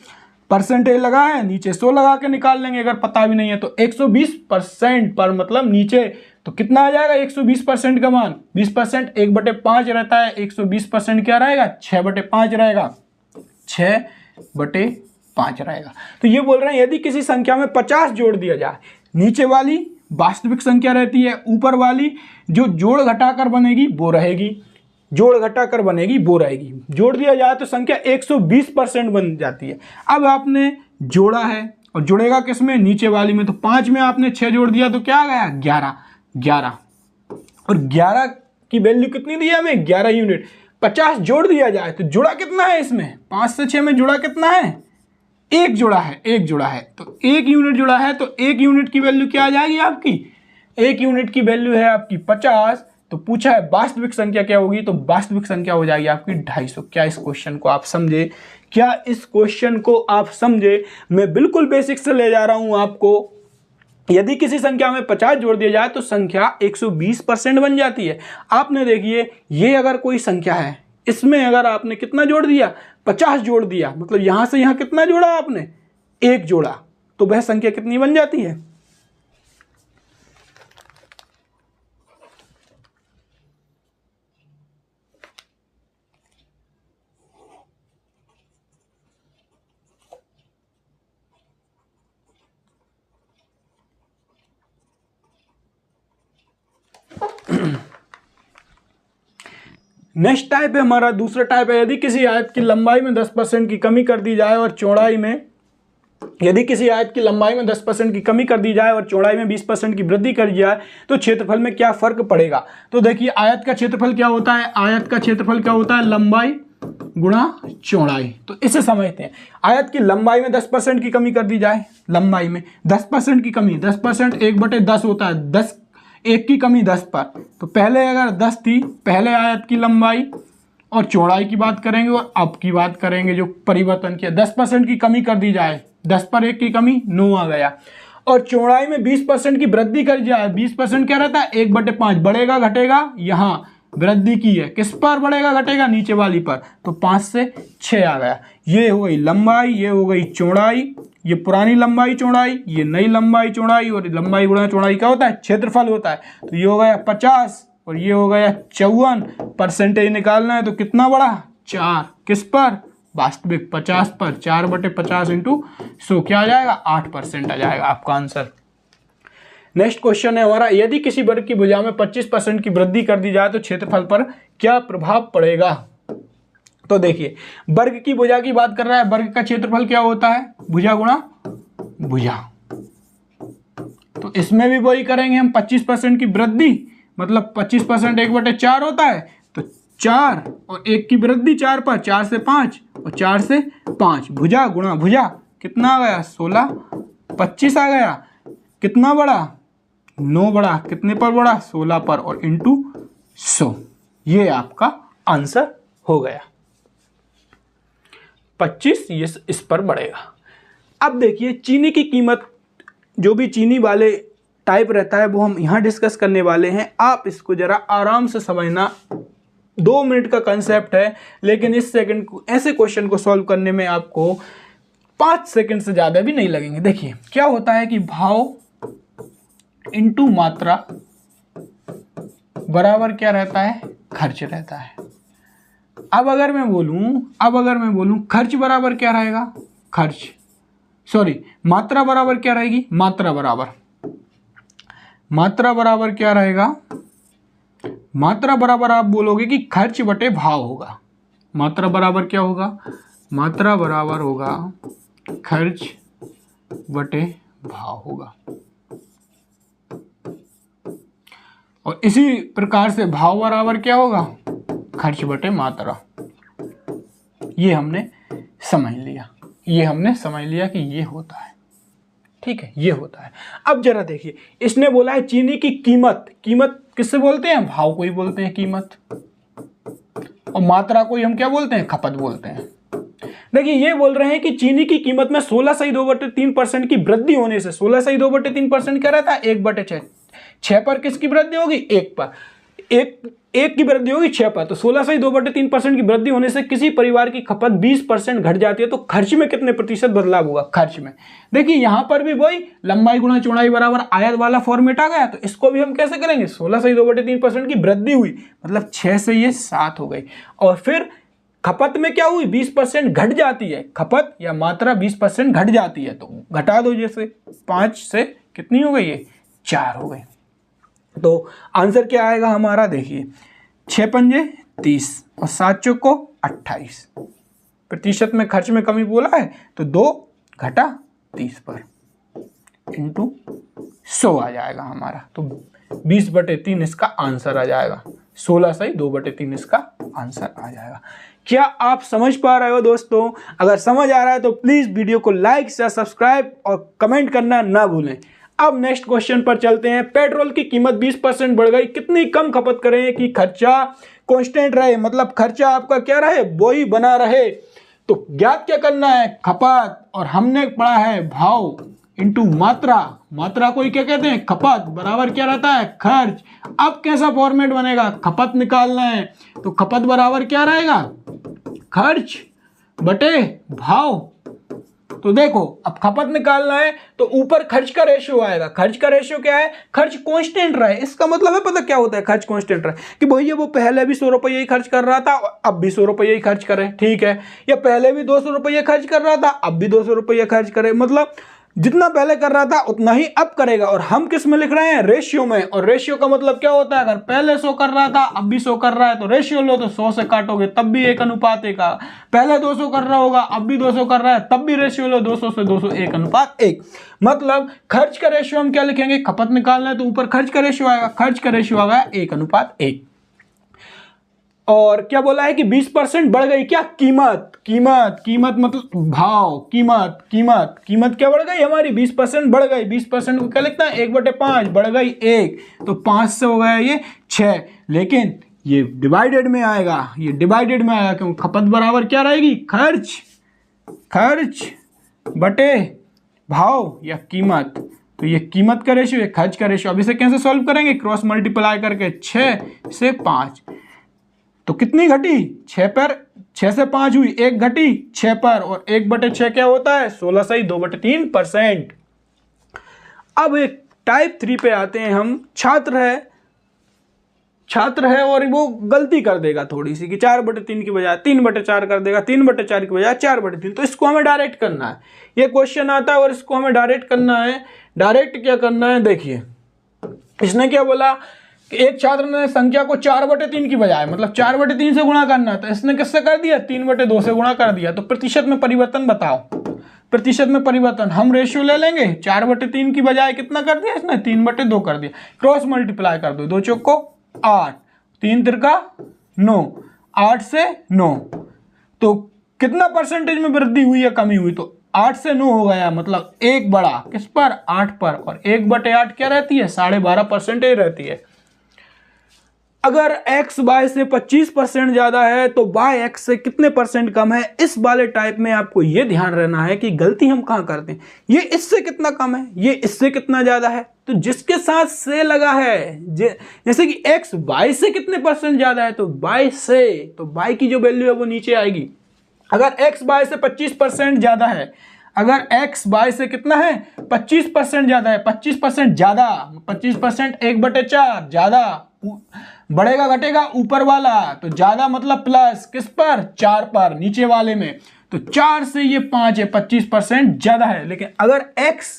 परसेंटेज लगा है नीचे 100 लगा के निकाल लेंगे, अगर पता भी नहीं है तो 120% पर मतलब नीचे तो कितना आ जाएगा, 120% का मान, 20% 1/5 रहता है, 120% क्या रहेगा, 6/5 रहेगा, 6/5 रहेगा। तो ये बोल रहे हैं यदि किसी संख्या में 50 जोड़ दिया जाए, नीचे वाली वास्तविक संख्या रहती है, ऊपर वाली जो जोड़ घटाकर बनेगी वो रहेगी, जोड़ घटाकर बनेगी वो रहेगी। जोड़ दिया जाए तो संख्या 120% बन जाती है। अब आपने जोड़ा है और जुड़ेगा किस में, नीचे वाली में। तो 5 में आपने 6 जोड़ दिया तो क्या आ गया, 11, और 11 की वैल्यू कितनी दी है हमें, 11 यूनिट। 50 जोड़ दिया जाए तो जुड़ा कितना है इसमें, 5 से 6 में जुड़ा कितना है, 1 जुड़ा है, 1 जुड़ा है, तो 1 यूनिट जुड़ा है, तो 1 यूनिट की वैल्यू क्या आ जाएगी आपकी, 1 यूनिट की वैल्यू है आपकी 50। तो पूछा है वास्तविक संख्या क्या होगी, तो वास्तविक संख्या हो जाएगी आपकी 250। क्या इस क्वेश्चन को आप समझे, क्या इस क्वेश्चन को आप समझे। मैं बिल्कुल बेसिक से ले जा रहा हूं आपको। यदि किसी संख्या में 50 जोड़ दिया जाए तो संख्या 120% बन जाती है। आपने देखिए, ये अगर कोई संख्या है, इसमें अगर आपने कितना जोड़ दिया, 50 जोड़ दिया, मतलब यहां से यहां कितना जोड़ा आपने, 1 जोड़ा, तो वह संख्या कितनी बन जाती है, नेक्स्ट टाइप है हमारा, दूसरा टाइप है, यदि किसी आयत की लंबाई में 10% की कमी कर दी जाए और चौड़ाई में, यदि किसी आयत की लंबाई में 10% की कमी कर दी जाए और चौड़ाई में 20% की वृद्धि कर दी जाए तो क्षेत्रफल में क्या फर्क पड़ेगा। तो देखिए, आयत का क्षेत्रफल क्या होता है, आयत का क्षेत्रफल क्या होता है, लंबाई गुणा चौड़ाई। तो इसे समझते हैं। आयत की लंबाई में 10% की कमी कर दी जाए, लंबाई में 10% की कमी, 10% 1/10 होता है, 10 1 की कमी 10 पर। तो पहले अगर 10 थी, पहले आयत की लंबाई और चौड़ाई की बात करेंगे, और अब की बात करेंगे जो परिवर्तन किया, 10% की कमी कर दी जाए, 10 पर 1 की कमी 9 आ गया, और चौड़ाई में 20% की वृद्धि कर जाए, 20% क्या रहता है, 1/5, बढ़ेगा घटेगा, यहाँ वृद्धि की है, किस पर बढ़ेगा घटेगा, नीचे वाली पर, तो 5 से 6 आ गया। ये हो गई लंबाई, ये हो गई चौड़ाई, ये पुरानी लंबाई चौड़ाई, ये नई लंबाई चौड़ाई, और लंबाई गुणा चौड़ाई क्या होता है, क्षेत्रफल होता है। तो ये हो गया 50 और ये हो गया 54। परसेंटेज निकालना है तो कितना बढ़ा, 4, किस पर, वास्तविक 50 पर, 4/50 इंटू 100 क्या आ जाएगा, 8% आ जाएगा आपका आंसर। नेक्स्ट क्वेश्चन है हमारा, यदि किसी वर्ग की भुजा में 25% की वृद्धि कर दी जाए तो क्षेत्रफल पर क्या प्रभाव पड़ेगा। तो देखिए, वर्ग की भुजा की बात कर रहा है, वर्ग का क्षेत्रफल क्या होता है, भुजा गुणा भुजा। तो इसमें भी वही करेंगे हम, 25% की वृद्धि, मतलब 25% 1/4 होता है, तो 4 और 1 की वृद्धि 4 पर, 4 से 5 और 4 से 5, भुजा गुणा भुजा, कितना आ गया, 16, 25 आ गया, कितना बड़ा, 9 बड़ा, कितने पर बड़ा, 16 पर, और इंटू 100, ये आपका आंसर हो गया। 25 ये इस पर बढ़ेगा। अब देखिए, चीनी की कीमत, जो भी चीनी वाले टाइप रहता है वो हम यहां डिस्कस करने वाले हैं। आप इसको जरा आराम से समझना, 2 मिनट का कंसेप्ट है, लेकिन इस सेकंड को, ऐसे क्वेश्चन को सॉल्व करने में आपको 5 सेकंड से ज्यादा भी नहीं लगेंगे। देखिए क्या होता है कि भाव इंटू मात्रा बराबर क्या रहता है, खर्च रहता है। अब अगर मैं बोलूं खर्च बराबर क्या रहेगा, मात्रा बराबर क्या रहेगी, मात्रा मात्रा बराबर क्या रहेगा, मात्रा बराबर आप बोलोगे कि खर्च बटे भाव होगा। मात्रा बराबर क्या होगा, मात्रा बराबर होगा खर्च बटे भाव होगा। और इसी प्रकार से भाव बराबर क्या होगा, खर्च बटे मात्रा। ये हमने समझ लिया, ये हमने समझ लिया कि ये होता है, ठीक है, ये होता है। अब जरा देखिए, इसने बोला है चीनी की कीमत, कीमत किससे बोलते हैं, भाव को ही बोलते हैं कीमत, और मात्रा को ही हम क्या बोलते हैं, खपत बोलते हैं। देखिए ये बोल रहे हैं कि चीनी की कीमत में 16.2% की वृद्धि होने से, 16.2% क्या रहता है, 1/6, 6 पर किसकी वृद्धि होगी, 1 पर, एक की वृद्धि होगी 6 पर, तो 16.2% की वृद्धि होने से किसी परिवार की खपत 20% घट जाती है, तो खर्च में कितने प्रतिशत बदलाव होगा, खर्च में। देखिए यहां पर भी वही लंबाई गुणा चौड़ाई बराबर आयत वाला फॉर्मेट आ गया, तो इसको भी हम कैसे करेंगे, 16.2% की वृद्धि हुई, मतलब 6 से ये 7 हो गई, और फिर खपत में क्या हुई, 20% घट जाती है, खपत या मात्रा 20% घट जाती है, तो घटा दो, जैसे 5 से कितनी हो गई है, 4 हो गई। तो आंसर क्या आएगा हमारा, देखिए 6 पंजे 30 और 7 चौको 28, प्रतिशत में खर्च में कमी बोला है, तो 2 घटा 30 पर इंटू 100 आ जाएगा हमारा, तो 20/3 इसका आंसर आ जाएगा, 16 सही 2/3 इसका आंसर आ जाएगा। क्या आप समझ पा रहे हो दोस्तों? अगर समझ आ रहा है तो प्लीज वीडियो को लाइक शेयर सब्सक्राइब और कमेंट करना ना भूलें। अब नेक्स्ट क्वेश्चन पर चलते हैं। पेट्रोल की कीमत 20% बढ़ गई, कितनी कम खपत करें कि खर्चा कांस्टेंट रहे, मतलब खर्चा आपका क्या रहे, वही बना रहे। तो ज्ञात क्या करना है, खपत, और हमने पढ़ा है भाव इंटू मात्रा, मात्रा को ही क्या कहते हैं, खपत, बराबर क्या रहता है, खर्च। अब कैसा फॉर्मेट बनेगा, खपत निकालना है, तो खपत बराबर क्या रहेगा, खर्च बटे भाव। तो देखो अब खपत निकालना है तो ऊपर खर्च का रेशियो आएगा, खर्च का रेशियो क्या है, खर्च कांस्टेंट रहे, इसका मतलब है पता क्या होता है, खर्च कांस्टेंट रहे, कि भैया वो पहले भी 100 रुपये ही खर्च कर रहा था अब भी 100 रुपये ही खर्च करे, ठीक है, या पहले भी 200 रुपये खर्च कर रहा था अब भी 200 रुपये खर्च करे, मतलब जितना पहले कर रहा था उतना ही अब करेगा। और हम किस में लिख रहे हैं, रेशियो में, और रेशियो का मतलब क्या होता है, अगर पहले 100 कर रहा था अब भी 100 कर रहा है तो रेशियो लो, तो 100 से काटोगे तब भी 1:1 का, पहले 200 कर रहा होगा अब भी 200 कर रहा है तब भी रेशियो लो, 200 से 200 1:1। मतलब खर्च का रेशियो हम क्या लिखेंगे, खपत निकालना है तो ऊपर खर्च का रेशियो आएगा, खर्च का रेशियो आ गया 1:1। और क्या बोला है कि 20% बढ़ गई क्या, कीमत, कीमत, कीमत मतलब भाव, कीमत, कीमत, कीमत क्या बढ़ गई हमारी, 20% बढ़ गई, 20% को क्या लिखता है, 1/5, बढ़ गई 1, तो 5 से हो गया ये 6, लेकिन ये डिवाइडेड में आएगा, ये डिवाइडेड में आएगा, क्योंकि खपत बराबर क्या रहेगी, खर्च, खर्च बटे भाव या कीमत। तो ये कीमत का रेशियो, ये खर्च का रेशियो। अब इसे कैसे सॉल्व करेंगे, क्रॉस मल्टीप्लाई करके 6 से 5, तो कितनी घटी, 6 पर, 6 से 5 हुई, 1 घटी 6 पर, और 1/6 क्या होता है, 16 सही 2/3%। अब एक टाइप 3 पे आते हैं हम। छात्र है और वो गलती कर देगा थोड़ी सी कि 4/3 की बजाय 3/4 कर देगा, 3/4 की बजाय 4/3, तो इसको हमें डायरेक्ट करना है। ये क्वेश्चन आता है और इसको हमें डायरेक्ट करना है। डायरेक्ट क्या करना है, देखिए इसने क्या बोला, एक छात्र ने संख्या को 4/3 की बजाय, मतलब 4/3 से गुणा करना था, इसने किससे कर दिया, 3/2 से गुणा कर दिया। तो प्रतिशत में परिवर्तन बताओ, प्रतिशत में परिवर्तन, हम रेशियो ले लेंगे, 4/3 की बजाय कितना कर दिया इसने, 3/2 कर दिया, क्रॉस मल्टीप्लाई कर दो, 2 चौको 8, 3 तिरका 9, 8 से 9, तो कितना परसेंटेज में वृद्धि हुई या कमी हुई, तो 8 से 9 हो गया, मतलब 1 बढ़ा किस पर, 8 पर, और 1/8 क्या रहती है, 12.5% रहती है। अगर x y से 25% ज्यादा है तो y x से कितने परसेंट कम है। इस वाले टाइप में आपको यह ध्यान रहना है कि गलती हम कहां करते हैं, ये इससे कितना कम है, ये इससे कितना ज्यादा है, तो जिसके साथ से लगा है, जैसे कि x y से कितने परसेंट ज्यादा है, तो y से, तो y की जो वैल्यू है वो नीचे आएगी। अगर x y से 25% ज्यादा है, अगर x y से कितना है, 25% ज्यादा है, 25% ज्यादा, 25% 1/4 ज्यादा, बढ़ेगा घटेगा ऊपर वाला, तो ज्यादा मतलब प्लस किस पर, 4 पर, नीचे वाले में, तो 4 से ये 5 है, 25% ज्यादा है। लेकिन अगर x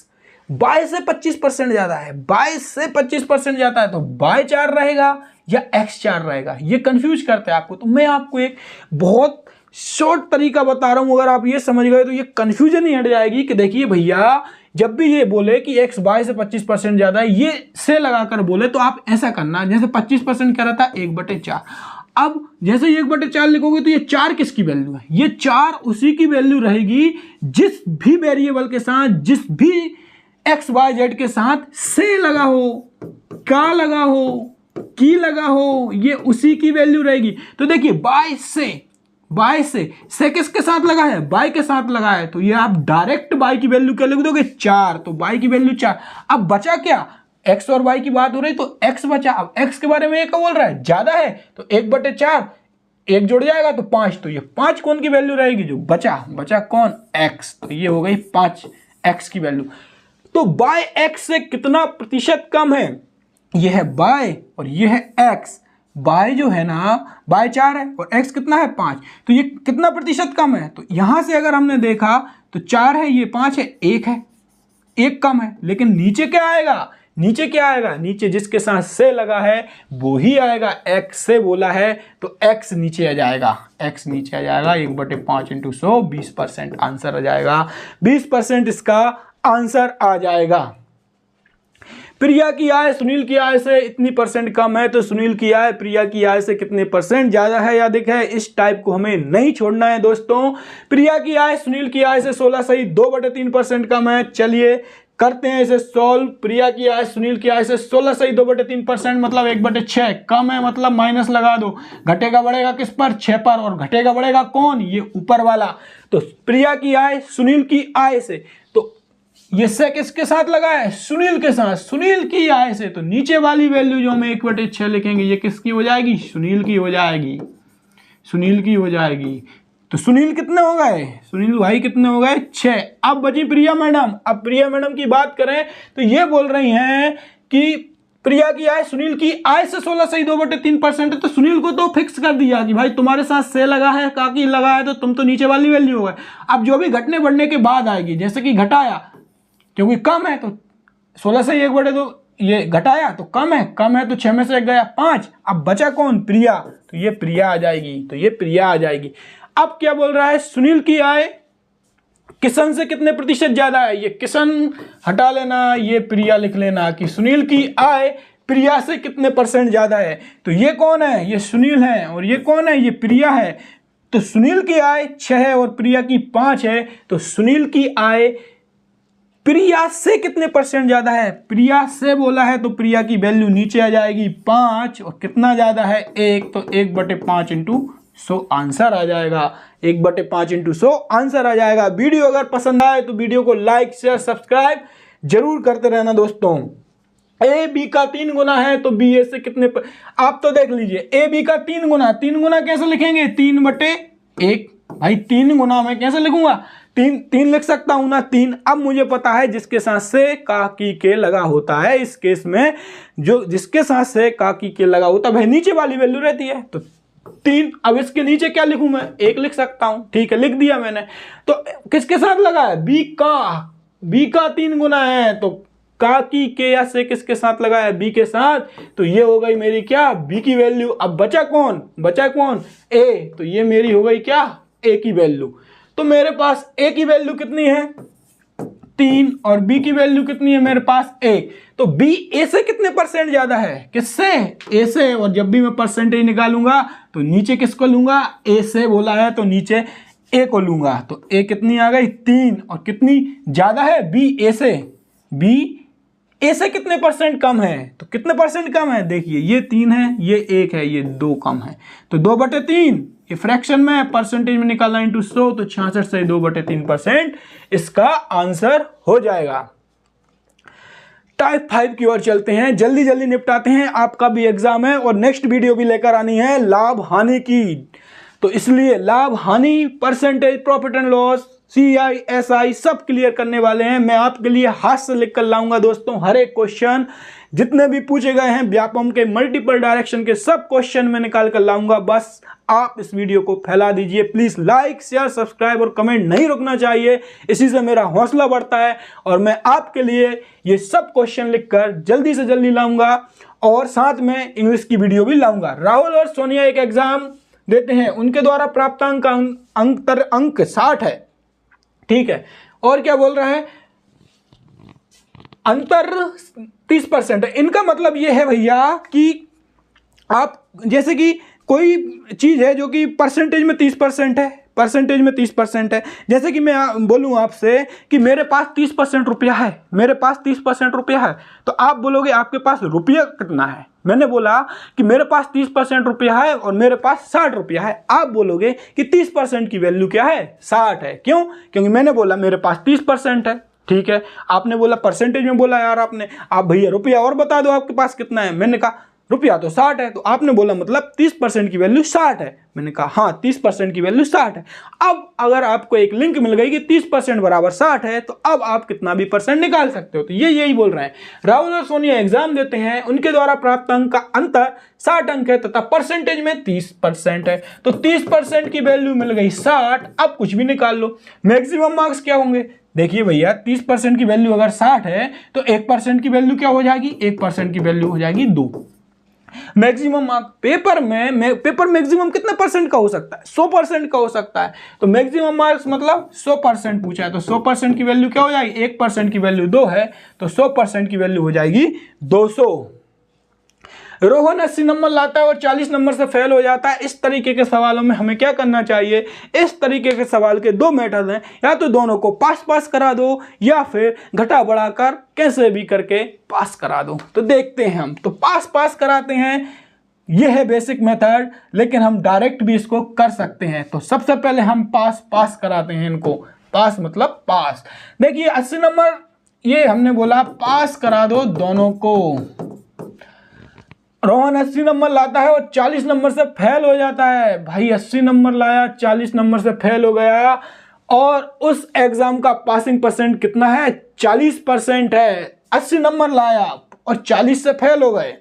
बाय से 25% ज्यादा है, बाय से 25% ज्यादा है, तो बाय 4 रहेगा या x 4 रहेगा, ये कंफ्यूज करते हैं आपको। तो मैं आपको एक बहुत शॉर्ट तरीका बता रहा हूं, अगर आप ये समझ गए तो ये कंफ्यूजन ही हट जाएगी कि देखिए भैया जब भी ये बोले कि x बाय से 25% ज्यादा है, ये से लगाकर बोले तो आप ऐसा करना, जैसे 25% कह रहा था 1/4, अब जैसे 1/4 लिखोगे तो ये 4 किसकी वैल्यू है, ये 4 उसी की वैल्यू रहेगी जिस भी वेरिएबल के साथ, जिस भी एक्स वाई जेड के साथ से लगा हो, का लगा हो, की लगा हो, ये उसी की वैल्यू रहेगी। तो देखिए बाय से किसके साथ लगा है, बाय के साथ लगा है, तो ये आप डायरेक्ट बाय की वैल्यू क्या लिख दोगे 4, तो बाय की वैल्यू 4। अब बचा क्या, एक्स और वाई की बात हो रही तो एक्स बचा। अब एक्स के बारे में ये क्या बोल रहा है, ज्यादा है, तो 1/4, एक जुड़ जाएगा तो 5, तो ये 5 कौन की वैल्यू रहेगी, जो बचा कौन, एक्स, तो ये हो गई 5 एक्स की वैल्यू। तो बाय एक्स से कितना प्रतिशत कम है, ये है बाय और ये है एक्स। बाय जो है ना, बाय 4 है और एक्स कितना है 5, तो ये कितना प्रतिशत कम है, तो यहां से अगर हमने देखा तो 4 है, ये 5 है, 1 है, 1 कम है। लेकिन नीचे क्या आएगा, नीचे जिसके साथ से लगा है वो ही आएगा, एक्स से बोला है तो एक्स नीचे आ जाएगा, 1/5 इंटू 100 20% आंसर आ जाएगा, 20% इसका आंसर आ जाएगा। प्रिया की आय सुनील की आय से इतनी परसेंट कम है, तो सुनील की आय प्रिया की आय से कितने परसेंट ज्यादा है, या देखा है, इस टाइप को हमें नहीं छोड़ना है दोस्तों। प्रिया की आय सुनील की आय से 16 सही 2/3% कम है। चलिए करते हैं इसे सॉल्व। प्रिया की आय सुनील की आय से 16 सही 2/3% मतलब 1/6 कम है, मतलब माइनस लगा दो, घटेगा बढ़ेगा किस पर, 6 पर, और घटेगा बढ़ेगा कौन, ये ऊपर वाला। तो प्रिया की आय सुनील की आय से, तो ये से किसके साथ लगा है, सुनील के साथ, सुनील की आय से, तो नीचे वाली वैल्यू जो हम 1/6 लिखेंगे ये किसकी हो जाएगी, सुनील की हो जाएगी, तो सुनील कितने हो गए, सुनील भाई कितने हो गए 6। अब बची प्रिया मैडम। अब प्रिया मैडम की बात करें तो ये बोल रही हैं कि प्रिया की आय सुनील की आय से 16 सही 2/3% है, तो सुनील को तो फिक्स कर दिया कि भाई तुम्हारे साथ से लगा है, काकी लगा है, तो तुम तो नीचे वाली वैल्यू हो गए। अब जो भी घटने बढ़ने के बाद आएगी, जैसे कि घटाया क्योंकि कम है तो 16 से 1/2 ये घटाया तो कम है तो 6 में से 1 गया 5। अब बचा कौन, प्रिया, तो ये प्रिया आ जाएगी, अब क्या बोल रहा है, सुनील की आय किशन से कितने प्रतिशत ज्यादा है, ये किशन हटा लेना, ये प्रिया लिख लेना कि सुनील की आय प्रिया से कितने परसेंट ज्यादा है। तो ये कौन है, ये सुनील है, और ये कौन है, ये प्रिया है। तो सुनील की आय 6 है और प्रिया की 5 है, तो सुनील की आय प्रिया से कितने परसेंट ज्यादा है, प्रिया से बोला है तो प्रिया की वैल्यू नीचे आ जाएगी 5, और कितना ज्यादा है 1, तो 1/5 इंटू 100 आंसर आ जाएगा, 1/5 इंटू 100 आंसर आ जाएगा। वीडियो अगर पसंद आए तो वीडियो को लाइक शेयर सब्सक्राइब जरूर करते रहना दोस्तों। ए बी का 3 गुना है तो बी ए से कितने आप तो देख लीजिए, ए बी का 3 गुना कैसे लिखेंगे, 3/1। भाई 3 गुना मैं कैसे लिखूंगा, 3 लिख सकता हूं ना, 3। अब मुझे पता है जिसके साथ से का की के लगा होता है, इस केस में जो जिसके साथ से का की के लगा होता है भाई नीचे वाली वैल्यू रहती है, तो 3। अब इसके नीचे क्या लिखूं मैं, 1 लिख सकता हूं, ठीक है, लिख दिया मैंने। तो किसके साथ लगा है, बी का 3 गुना है, तो का की के या से किसके साथ लगा है, बी के साथ, तो ये हो गई मेरी क्या, बी की वैल्यू। अब बचा कौन ए, तो ये मेरी हो गई क्या, ए की वैल्यू। तो मेरे पास ए की वैल्यू कितनी है 3 और बी की वैल्यू कितनी है मेरे पास 1, तो बी ए से कितने परसेंट ज्यादा है, किससे, ए से। और जब भी मैं परसेंटेज निकालूंगा तो नीचे किसको लूंगा, ए से बोला है तो नीचे ए को लूंगा, तो ए कितनी आ गई 3, और कितनी ज्यादा है बी ए से, बी ए से कितने परसेंट कम है, तो कितने परसेंट कम है, देखिए ये 3 है, ये 1 है, ये 2 कम है, तो 2/3। ये फ्रैक्शन में परसेंटेज में निकालना इंटू 100, तो 66 से 2/3% इसका आंसर हो जाएगा। टाइप 5 की ओर चलते हैं, जल्दी निपटाते हैं, आपका भी एग्जाम है और नेक्स्ट वीडियो भी लेकर आनी है लाभ हानि की, तो इसलिए लाभ हानि, percentage, profit and loss, CI SI सब क्लियर करने वाले हैं। मैं आपके लिए हाथ से लिख कर लाऊंगा दोस्तों, हर एक क्वेश्चन जितने भी पूछे गए हैं व्यापम के, मल्टीपल डायरेक्शन के, सब क्वेश्चन मैं निकाल कर लाऊंगा। बस आप इस वीडियो को फैला दीजिए प्लीज। लाइक शेयर सब्सक्राइब और कमेंट नहीं रुकना चाहिए, इसी से मेरा हौसला बढ़ता है और मैं आपके लिए ये सब क्वेश्चन लिखकर जल्दी से जल्दी लाऊंगा और साथ में इंग्लिश की वीडियो भी लाऊंगा। राहुल और सोनिया एक एग्जाम देते हैं, उनके द्वारा प्राप्त अंक 60 है, ठीक है। और क्या बोल रहा है, अंतर 30% है। इनका मतलब ये है भैया कि आप जैसे कि कोई चीज है जो कि परसेंटेज में 30% है, परसेंटेज में 30% है। जैसे कि मैं बोलूं आपसे कि मेरे पास 30% रुपया है, मेरे पास 30% रुपया है, तो आप बोलोगे आपके पास रुपया कितना है। मैंने बोला कि मेरे पास 30% रुपया है और मेरे पास 60 रुपया है, आप बोलोगे कि 30% की वैल्यू क्या है, 60 है। क्यों? क्योंकि मैंने बोला मेरे पास 30% है, ठीक है। आपने बोला परसेंटेज में बोला यार आपने, आप भैया रुपया और बता दो आपके पास कितना है। मैंने कहा रुपया तो 60 है, तो आपने बोला मतलब 30% की वैल्यू 60 है। मैंने कहा हाँ 30% की वैल्यू 60 है। अब अगर आपको एक लिंक मिल गई कि 30% बराबर 60 है, तो अब आप कितना भी परसेंट निकाल सकते हो। तो ये यही बोल रहे हैं। राहुल और सोनिया एग्जाम देते हैं, उनके द्वारा प्राप्त अंक का अंतर 60 अंक है तथा परसेंटेज में 30% है। तो 30% की वैल्यू मिल गई 60। अब कुछ भी निकाल लो, मैक्सिमम मार्क्स क्या होंगे। देखिए भैया 30% की वैल्यू अगर 60 है तो 1% की वैल्यू क्या हो जाएगी, 1% की वैल्यू हो जाएगी 2। मैक्सिमम मार्क पेपर में पेपर मैक्सिमम कितने परसेंट का हो सकता है, 100% का हो सकता है। तो मैक्सिमम मार्क्स मतलब 100% पूछा है, तो 100% की वैल्यू क्या हो जाएगी, 1% की वैल्यू 2 है, तो 100% की वैल्यू हो जाएगी 200। रोहन 80 नंबर लाता है और 40 नंबर से फेल हो जाता है। इस तरीके के सवालों में हमें क्या करना चाहिए। इस तरीके के सवाल के दो मेथड हैं, या तो दोनों को पास पास करा दो या फिर घटा बढ़ाकर कैसे भी करके पास करा दो। तो देखते हैं हम, तो पास पास कराते हैं, यह है बेसिक मेथड, लेकिन हम डायरेक्ट भी इसको कर सकते हैं। तो सबसे पहले हम पास पास कराते हैं इनको, पास मतलब पास। देखिए 80 नंबर ये हमने बोला पास करा दो दोनों को। रोहन 80 नंबर लाता है और 40 नंबर से फेल हो जाता है। भाई 80 नंबर लाया, 40 नंबर से फेल हो गया और उस एग्जाम का पासिंग परसेंट कितना है, 40% है। 80 नंबर लाया और 40 से फेल हो गए,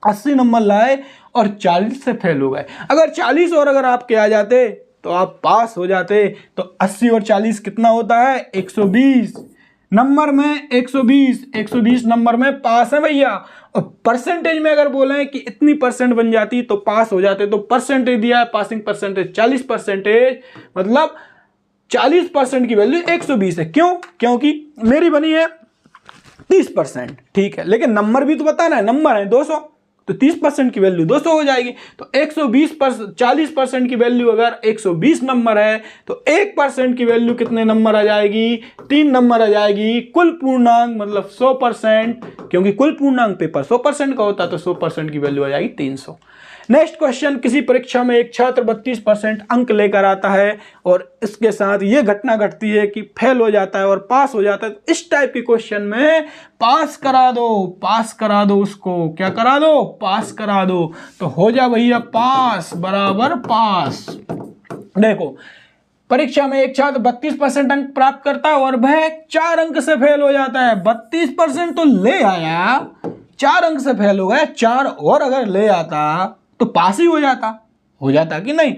80 नंबर लाए और 40 से फेल हो गए। अगर 40 और अगर आपके आ जाते तो आप पास हो जाते। तो 80 और 40 कितना होता है, 120 नंबर में 120 नंबर में पास है भैया। और परसेंटेज में अगर बोले कि इतनी परसेंट बन जाती तो पास हो जाते, तो परसेंटेज दिया है, पासिंग परसेंटेज 40%, मतलब 40% की वैल्यू 120 है। क्यों? क्योंकि मेरी बनी है 30%, ठीक है, लेकिन नंबर भी तो बताना है, नंबर है 200, तो 30% की वैल्यू 200 हो जाएगी। तो 120% 40% की वैल्यू अगर 120 नंबर है तो 1% की वैल्यू कितने नंबर आ जाएगी, 3 नंबर आ जाएगी। कुल पूर्णांक मतलब 100%, क्योंकि कुल पूर्णांक पेपर 100% का होता है, तो 100% की वैल्यू आ जाएगी 300। नेक्स्ट क्वेश्चन, किसी परीक्षा में एक छात्र 32% अंक लेकर आता है और इसके साथ ये घटना घटती है कि फेल हो जाता है और पास हो जाता है। तो इस टाइप के क्वेश्चन में पास करा दो, पास करा दो, उसको क्या करा दो, पास करा दो। तो हो जा भैया पास बराबर पास। देखो परीक्षा में एक छात्र 32% अंक प्राप्त करता है और वह 4 अंक से फेल हो जाता है। 32% तो ले आया, 4 अंक से फेल हो गया, 4 और अगर ले आता तो पास ही हो जाता कि नहीं।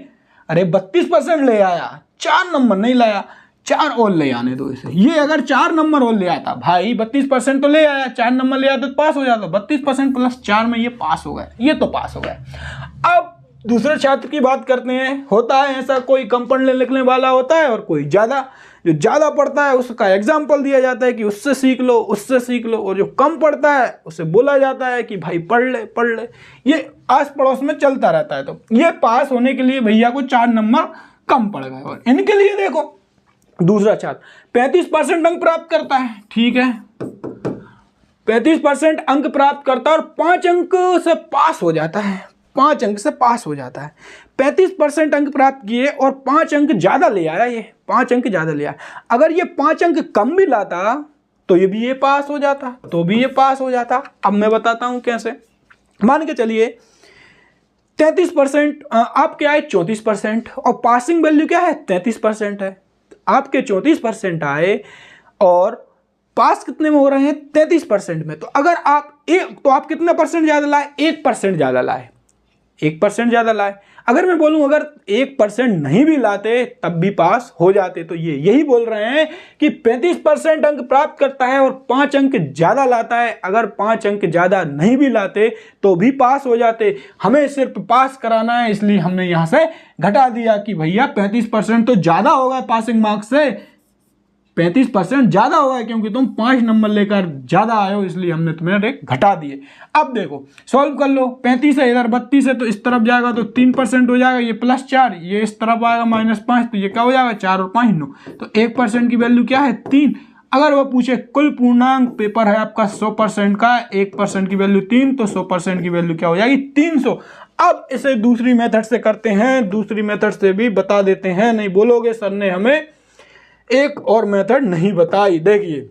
अरे 32% ले आया, 4 नंबर नहीं लाया, 4 और ले आने दो इसे। ये अगर 4 नंबर और ले आता, भाई 32% तो ले आया, 4 नंबर ले आता तो पास हो जाता। 32% प्लस 4 में ये पास हो गया, ये तो पास हो गया। अब दूसरे छात्र की बात करते हैं। होता है ऐसा, कोई कम पढ़ने लिखने वाला होता है और कोई ज़्यादा, जो ज़्यादा पढ़ता है उसका एग्जाम्पल दिया जाता है कि उससे सीख लो, उससे सीख लो, और जो कम पढ़ता है उसे बोला जाता है कि भाई पढ़ ले पढ़ ले। ये आस पड़ोस में चलता रहता है। तो ये पास होने के लिए भैया को 4 नंबर कम पड़ गए। और इनके लिए देखो दूसरा छात्र 35% अंक प्राप्त करता है, ठीक है, 35% अंक प्राप्त करता है और 5 अंक से पास हो जाता है, 5 अंक से पास हो जाता है। 35% अंक प्राप्त किए और 5 अंक ज्यादा ले आया, ये 5 अंक ज्यादा ले आया। अगर ये 5 अंक कम भी लाता तो ये भी ये पास हो जाता, तो भी ये पास हो जाता। अब मैं बताता हूं कैसे। मान के चलिए 33% आप क्या है 34% और पासिंग वैल्यू क्या है 33% है। आपके 34% आए और पास कितने में हो रहे हैं 33% में। तो अगर आप आप कितने परसेंट ज़्यादा लाए, 1% ज़्यादा लाए, 1% ज़्यादा लाए। अगर मैं बोलूं अगर 1% नहीं भी लाते तब भी पास हो जाते। तो ये यही बोल रहे हैं कि 35% अंक प्राप्त करता है और 5 अंक ज़्यादा लाता है। अगर 5 अंक ज़्यादा नहीं भी लाते तो भी पास हो जाते। हमें सिर्फ पास कराना है, इसलिए हमने यहाँ से घटा दिया कि भैया 35% तो ज़्यादा होगा पासिंग मार्क्स से, 35% ज़्यादा होगा क्योंकि तुम 5 नंबर लेकर ज़्यादा आए हो, इसलिए हमने तुम्हें रेट घटा दिए। अब देखो सॉल्व कर लो, 35 है इधर 32 है तो इस तरफ जाएगा तो 3% हो जाएगा, ये +4, ये इस तरफ आएगा -5, तो ये क्या हो जाएगा 4 और 5 9। तो 1% की वैल्यू क्या है 3। अगर वो पूछे कुल पूर्णांक पेपर है आपका 100% का, 1% की वैल्यू 3, तो 100% की वैल्यू क्या हो जाएगी 300। अब इसे दूसरी मेथड से करते हैं, दूसरी मेथड से भी बता देते हैं। नहीं बोलोगे सर ने हमें एक और मेथड नहीं बताई। देखिए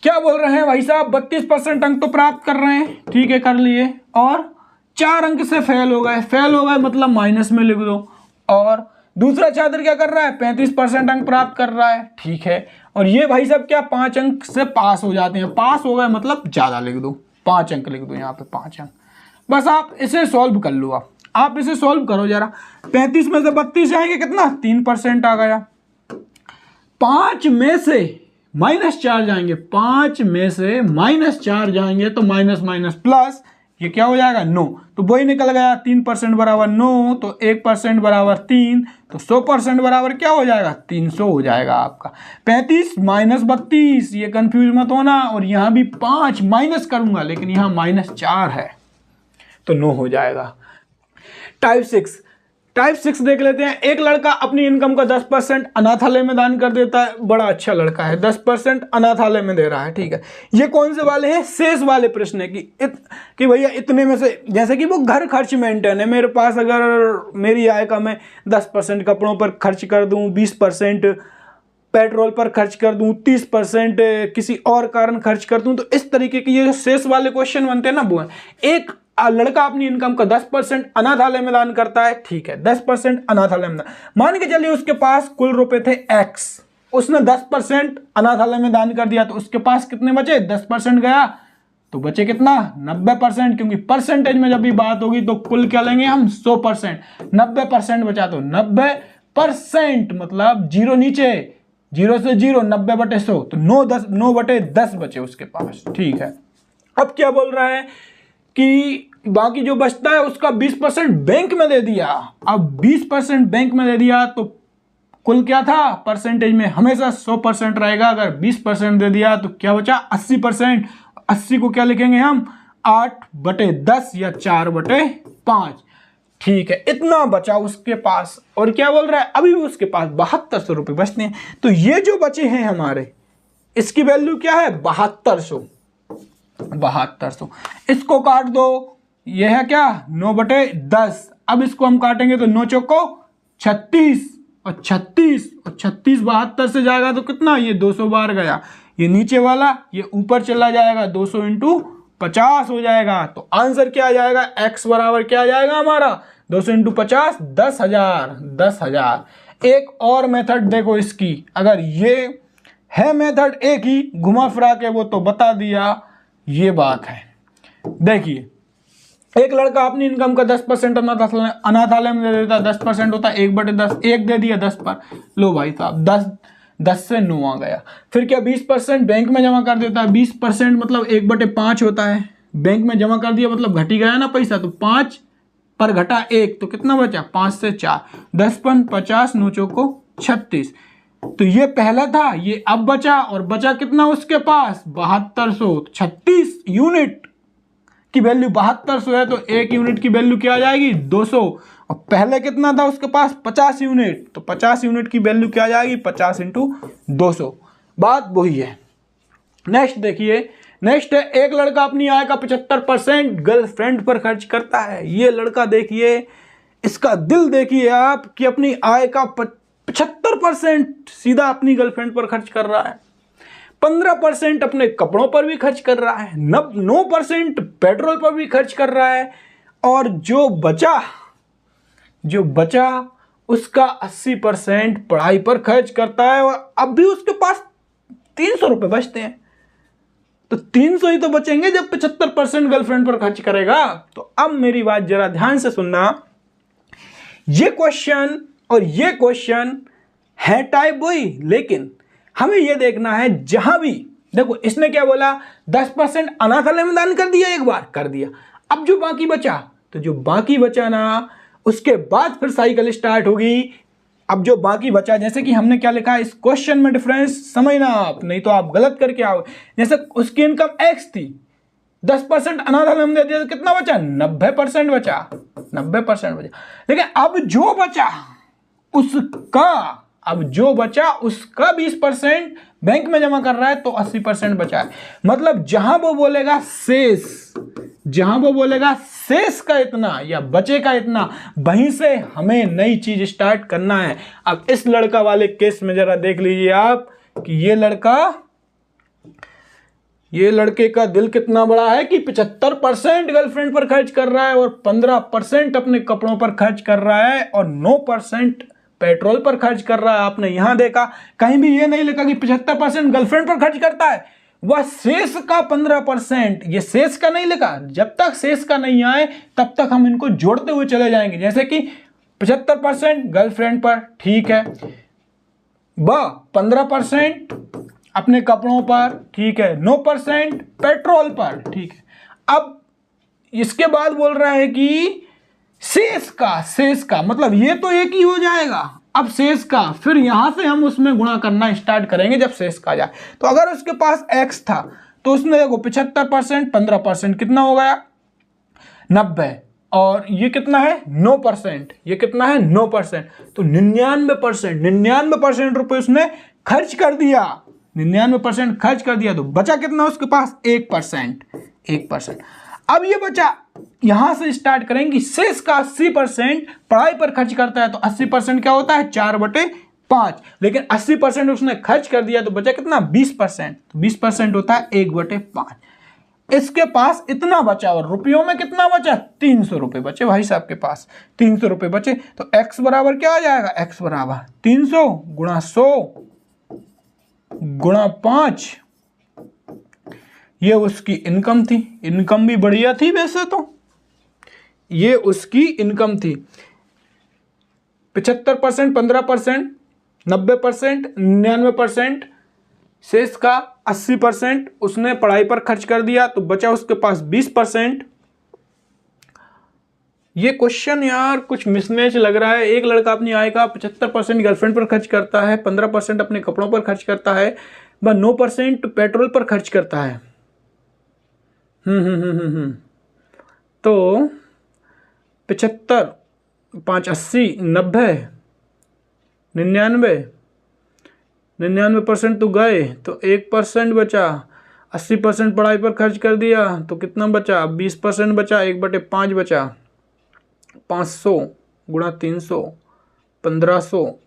क्या बोल रहे हैं भाई साहब, 32% अंक तो प्राप्त कर रहे हैं, ठीक है कर लिए, और 4 अंक से फेल हो गए। फेल हो गए मतलब माइनस में लिख दो। और दूसरा छात्र क्या कर रहा है 35% अंक प्राप्त कर रहा है, ठीक है। और ये भाई साहब क्या 5 अंक से पास हो जाते हैं, पास हो गए मतलब ज्यादा लिख दो, 5 अंक लिख दो यहाँ पे 5 अंक। बस आप इसे सॉल्व कर लो। आप इसे सॉल्व करो जरा। 35 में से 32 जाएंगे कितना 3% आ गया। 5 में से -4 जाएंगे, 5 में से -4 जाएंगे तो माइनस माइनस प्लस, ये क्या हो जाएगा 9। तो वही निकल गया 3% बराबर 9, तो 1% बराबर 3, तो 100% बराबर क्या हो जाएगा 300 हो जाएगा आपका। 35 - 32, ये कंफ्यूज मत होना। और यहाँ भी 5 माइनस करूंगा लेकिन यहाँ -4 है तो 9 हो जाएगा। टाइप 6 देख लेते हैं। एक लड़का अपनी इनकम का 10% अनाथालय में दान कर देता है। बड़ा अच्छा लड़का है, 10% अनाथालय में दे रहा है, ठीक है। ये कौन से वाले हैं, शेष वाले प्रश्न है कि भैया इतने में से, जैसे कि वो घर खर्च मेंटेन है, मेरे पास अगर मेरी आय का मैं 10% कपड़ों पर खर्च कर दूं, 20% पेट्रोल पर खर्च कर दूं, 30% किसी और कारण खर्च कर दूं, तो इस तरीके के ये जो शेष वाले क्वेश्चन बनते हैं ना वो है। एक लड़का अपनी इनकम का 10% अनाथालय में दान करता है, ठीक है, 10% अनाथालय में दान। मान के चलिए उसके पास कुल रुपए थे X, उसने 10% अनाथालय में दान कर दिया, तो उसके पास कितने बचे 10% गया तो बचे कितना 90%, क्योंकि परसेंटेज में जब भी बात होगी तो कुल क्या लेंगे हम 100%। 90% बचा तो 90%, मतलब जीरो नीचे, 0 से 0, 90/100, तो 9/10 बचे उसके पास, ठीक है। अब क्या बोल रहा है कि बाकी जो बचता है उसका 20% बैंक में दे दिया। अब 20% बैंक में दे दिया तो कुल क्या था परसेंटेज में हमेशा 100% रहेगा। अगर 20% दे दिया तो क्या बचा 80%। 80 को क्या लिखेंगे हम 8/10 या 4/5, ठीक है। इतना बचा उसके पास। और क्या बोल रहा है अभी भी उसके पास 7200 रुपये बचते हैं। तो ये जो बचे हैं हमारे, इसकी वैल्यू क्या है 7200। इसको काट दो, ये है क्या 9/10। अब इसको हम काटेंगे तो 9 चौको 36 और 36 72 से जाएगा तो कितना, ये 200 बार गया, ये नीचे वाला ये ऊपर चला जाएगा, 200 × 50 हो जाएगा। तो आंसर क्या आ जाएगा, x बराबर क्या आ जाएगा हमारा 200 × 50 10,000। एक और मेथड देखो इसकी, अगर ये है मेथड एक ही घुमा फिरा के वो तो बता दिया, ये बात है। देखिए एक लड़का अपनी इनकम का 10% अनाथालय में दे देता है, 10% होता है 1/10, 1 दे दिया 10 पर, लो भाई साहब 10 से 9 आ गया। फिर क्या 20% बैंक में जमा कर देता है, 20% मतलब 1/5 होता है, बैंक में जमा कर दिया मतलब घट ही गया ना पैसा, तो 5 पर घटा 1 तो कितना बचा 5 से 4, 10 × 50, 9 चौको 36। तो ये पहला था, ये अब बचा, और बचा कितना उसके पास 7200। 36 यूनिट की वैल्यू 7200 है तो 1 यूनिट की वैल्यू क्या आ जाएगी 200। और पहले कितना था उसके पास 50 यूनिट, तो 50 यूनिट की वैल्यू क्या आ जाएगी 50 × 200। बात वही है। नेक्स्ट देखिए, नेक्स्ट है एक लड़का अपनी आय का 75% गर्लफ्रेंड पर खर्च करता है। ये लड़का देखिए, इसका दिल देखिए आप कि अपनी आय का 75% सीधा अपनी गर्लफ्रेंड पर खर्च कर रहा है, 15% अपने कपड़ों पर भी खर्च कर रहा है, 9% पेट्रोल पर भी खर्च कर रहा है, और जो बचा उसका 80% पढ़ाई पर खर्च करता है और अब भी उसके पास 300 रुपये बचते हैं। तो 300 ही तो बचेंगे जब 75% गर्लफ्रेंड पर खर्च करेगा। तो अब मेरी बात जरा ध्यान से सुनना, ये क्वेश्चन और ये क्वेश्चन है टाइप वही, लेकिन हमें यह देखना है जहां भी देखो इसने क्या बोला 10% अनाथालय में दान कर दिया, एक बार कर दिया, अब जो बाकी बचा, तो जो बाकी बचा ना उसके बाद फिर साइकिल स्टार्ट होगी। अब जो बाकी बचा, जैसे कि हमने क्या लिखा है इस क्वेश्चन में, डिफरेंस समझना आप, नहीं तो आप गलत करके आओ। जैसे उसकी इनकम एक्स थी, 10% अनाथालय में दे दिया तो कितना बचा, 90% बचा, 90% बचा। लेकिन अब जो बचा उसका 20% बैंक में जमा कर रहा है, तो 80% बचा है। मतलब जहां वो बोलेगा शेष का इतना या बचे का इतना, वहीं से हमें नई चीज स्टार्ट करना है। अब इस लड़का वाले केस में जरा देख लीजिए आप कि ये लड़के का दिल कितना बड़ा है कि 75% गर्लफ्रेंड पर खर्च कर रहा है और 15% अपने कपड़ों पर खर्च कर रहा है और 9% पेट्रोल पर खर्च कर रहा है। आपने यहां देखा कहीं भी ये नहीं लिखा कि 75% गर्लफ्रेंड पर खर्च करता है, वह शेष का 15%, ये शेष का नहीं लिखा। जब तक शेष का नहीं आए तब तक हम इनको जोड़ते हुए चले जाएंगे। जैसे कि 75% गर्लफ्रेंड पर, ठीक है, वह 15% अपने कपड़ों पर, ठीक है, 9% पेट्रोल पर, ठीक है। अब इसके बाद बोल रहा है कि शेष का मतलब ये तो एक ही हो जाएगा। अब शेष का फिर यहां से हम उसमें गुणा करना स्टार्ट करेंगे जब शेष का जाए। तो अगर उसके पास x था तो उसने देखो 75%, 15% कितना हो गया 90, और ये कितना है 9%, ये कितना है 9%, तो 99% रुपए उसने खर्च कर दिया, 99% खर्च कर दिया। तो बचा कितना उसके पास 1%। अब ये बचा, यहां से स्टार्ट करेंगे। शेष का 80% पढ़ाई पर खर्च करता है, तो 80% क्या होता है 4/5, लेकिन 80% उसने खर्च कर दिया तो बचा कितना 20%, तो 20% होता है 1/5। इसके पास इतना बचा और रुपयों में कितना बचा 300 रुपये बचे भाई साहब के पास, 300 रुपये बचे। तो x बराबर क्या आ जाएगा, x बराबर 300 गुणा 100 गुणा 5। ये उसकी इनकम थी, इनकम भी बढ़िया थी वैसे तो, ये उसकी इनकम थी। 75%, 15%, 90%, 99%, शेष का 80% उसने पढ़ाई पर खर्च कर दिया, तो बचा उसके पास 20%। ये क्वेश्चन यार कुछ मिसमैच लग रहा है। एक लड़का अपनी आय का 75% गर्लफ्रेंड पर खर्च करता है, 15% अपने कपड़ों पर खर्च करता है, वह 9% पेट्रोल पर खर्च करता है। तो 75, 5 80, 90, 99% तो गए, तो 1% बचा। 80% पढ़ाई पर खर्च कर दिया तो कितना बचा 20% बचा, 1/5 बचा। 500 गुणा 300 1500।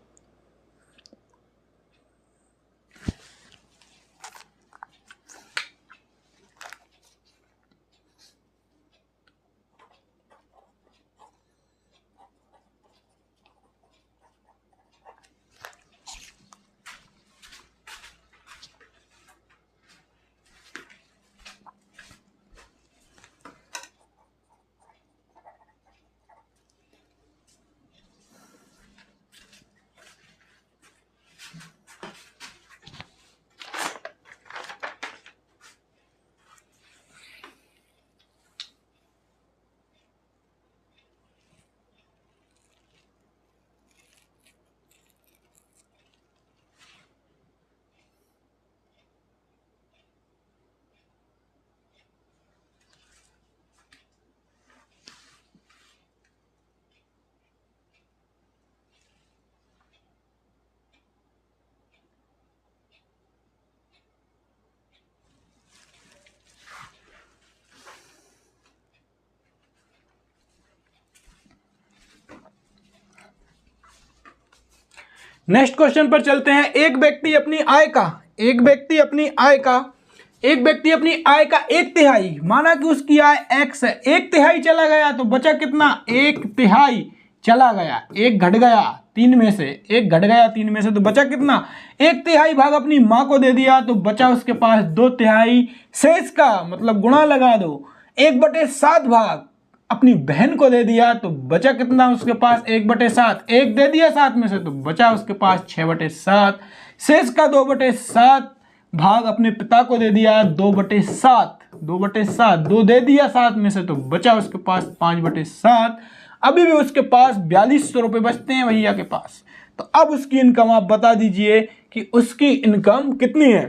नेक्स्ट क्वेश्चन पर चलते हैं। एक व्यक्ति अपनी आय का 1/3, माना कि उसकी आय x है, 1/3 चला गया तो बचा कितना 1/3 चला गया, 1 घट गया तीन में से, एक घट गया तीन में से, तो बचा कितना, एक तिहाई भाग अपनी माँ को दे दिया तो बचा उसके पास दो तिहाई, शेष का मतलब गुणा लगा दो, 1/7 भाग अपनी बहन को दे दिया तो बचा कितना उसके पास 1/7, एक दे दिया 7 में से तो बचा उसके पास 6/7, शेष का 2/7 भाग अपने पिता को दे दिया 2/7, 2/7 दो दे दिया 7 में से तो बचा उसके पास 5/7। अभी भी उसके पास 4200 रुपये बचते हैं भैया के पास। तो अब उसकी इनकम आप बता दीजिए कि उसकी इनकम कितनी है।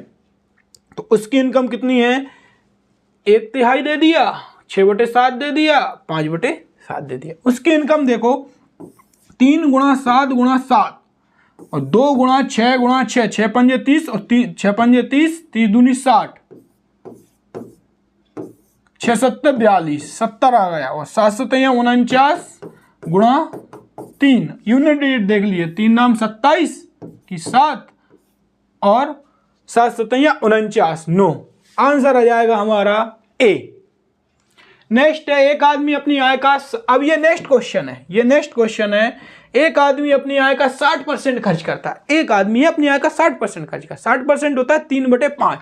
तो उसकी इनकम कितनी है, 1/3 दे दिया, 6/7 दे दिया, 5/7 दे दिया। उसकी इनकम देखो 3 × 7 × 7 और 2 × 6 × 6, 6 पंजे 30 और 6 पंजे 30, 30 दूनी 60, 6 7 42, 70 आ गया। और 7 7 49 गुणा 3, यूनिट डिजिट देख लिए, 3 नाम 27 की 7 और 7 7 49, 9। आंसर आ जाएगा हमारा ए। नेक्स्ट है, एक आदमी अपनी आय का, अब ये नेक्स्ट क्वेश्चन है, ये नेक्स्ट क्वेश्चन है, एक आदमी अपनी आय का 60% खर्च करता है। एक आदमी अपनी आय का 60% खर्च करता है, 60% होता है 3/5।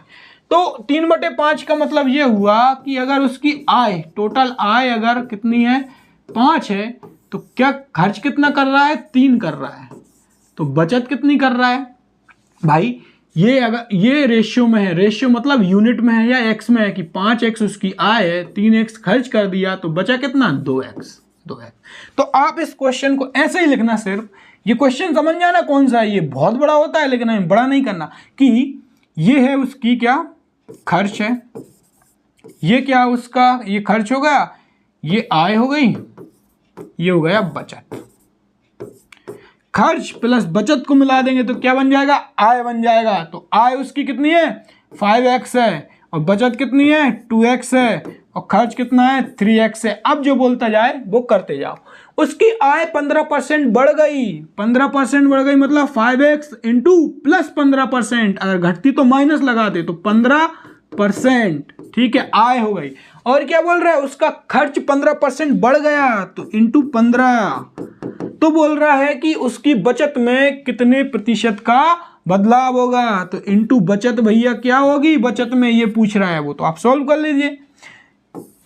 तो 3/5 का मतलब ये हुआ कि अगर उसकी आय, टोटल आय अगर कितनी है 5 है, तो क्या खर्च कितना कर रहा है, 3 कर रहा है, तो बचत कितनी कर रहा है भाई। ये अगर ये रेशियो में है, रेशियो मतलब यूनिट में है या एक्स में है, कि 5x उसकी आय है, 3x खर्च कर दिया तो बचा कितना 2x। तो आप इस क्वेश्चन को ऐसे ही लिखना, सिर्फ ये क्वेश्चन समझ जाना कौन सा है, ये बहुत बड़ा होता है लेकिन हमें बड़ा नहीं करना, कि ये है उसकी क्या खर्च है, ये क्या उसका ये खर्च हो गया, ये आय हो गई, ये हो गया बचत। खर्च प्लस बचत को मिला देंगे तो क्या बन जाएगा, आय बन जाएगा। तो आय उसकी कितनी है 5x है और बचत कितनी है 2x है और खर्च कितना है 3x है। अब जो बोलता जाए वो करते जाओ। उसकी आय 15% बढ़ गई, 15% बढ़ गई मतलब 5x इंटू प्लस 15%, अगर घटती तो माइनस लगाते तो 15%, ठीक है, आय हो गई। और क्या बोल रहा है, उसका खर्च 15% बढ़ गया तो इंटू 15, तो बोल रहा है कि उसकी बचत में कितने प्रतिशत का बदलाव होगा, तो इंटू बचत भैया क्या होगी, बचत में ये पूछ रहा है वो, तो आप सॉल्व कर लीजिए।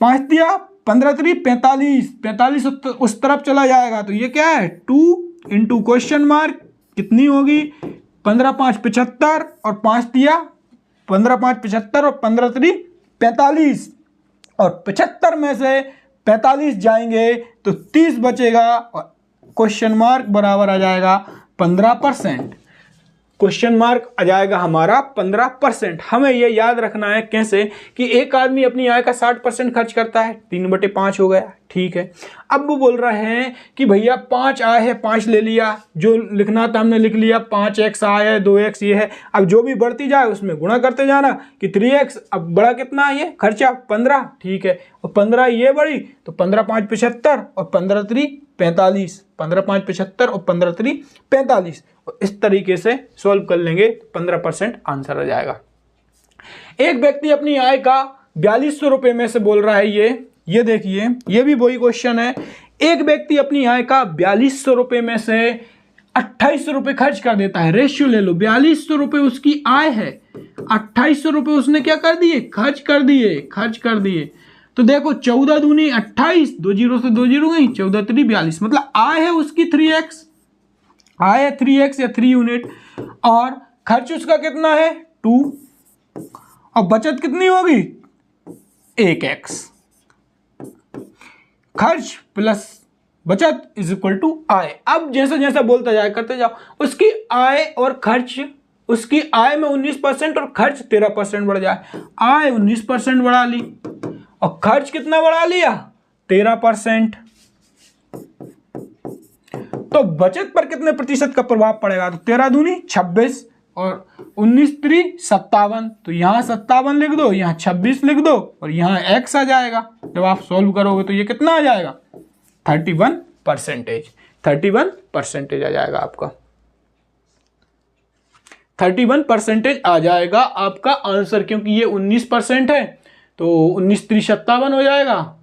5 दिया 15 3 45, 45 उस तरफ चला जाएगा तो ये क्या है 2 इंटू क्वेश्चन मार्क, कितनी होगी 15 5 75 और 5 दिया 15 5 75 और 15 3 45 और 75 में से 45 जाएंगे तो 30 बचेगा और क्वेश्चन मार्क बराबर आ जाएगा 15%। क्वेश्चन मार्क आ जाएगा हमारा 15%। हमें यह याद रखना है कैसे, कि एक आदमी अपनी आय का 60% खर्च करता है, 3/5 हो गया, ठीक है। अब वो बोल रहे हैं कि भैया 5 आय है, 5 ले लिया, जो लिखना था हमने लिख लिया, 5x आय है, 2x ये है। अब जो भी बढ़ती जाए उसमें गुणा करते जाना कि 3x, अब बड़ा कितना है ये खर्चा 15, ठीक है, और 15 ये बढ़ी तो 15 5 75 और 15 3 45, 15 5 75 और 15 3 45। इस तरीके से सॉल्व कर लेंगे, 15% आंसर आ जाएगा। एक व्यक्ति अपनी आय का 4200 रुपये में से बोल रहा है, ये देखिए, ये भी वही क्वेश्चन है। एक व्यक्ति अपनी आय का 4200 रुपये में से 2800 रुपये खर्च कर देता है। रेशियो ले लो, 4200 रुपये उसकी आय है, 2800 रुपये उसने क्या कर दिए, खर्च कर दिए। तो देखो 14 दूनी 28, 2 0 से 2 0 गई, 14 3 42, मतलब आय है उसकी 3x, आय है 3x या 3 यूनिट, और खर्च उसका कितना है 2, और बचत कितनी होगी 1x। खर्च प्लस बचत इज इक्वल टू आय। अब जैसा जैसा बोलता जाए करते जाओ, उसकी आय और खर्च, उसकी आय में 19% और खर्च 13% बढ़ जाए। आय 19% बढ़ा ली और खर्च कितना बढ़ा लिया 13%, तो बचत पर कितने प्रतिशत का प्रभाव पड़ेगा, तो 13 दूनी 26 और 19 3 57, तो यहाँ 57 लिख दो, यहाँ 26 लिख दो और यहाँ x आ जाएगा। जब आप सॉल्व करोगे तो ये कितना आ जाएगा 31%, 31% आ जाएगा आपका, 31% आ जाएगा आपका आंसर, क्योंकि ये 19% है तो 19 3 57 हो जाएगा,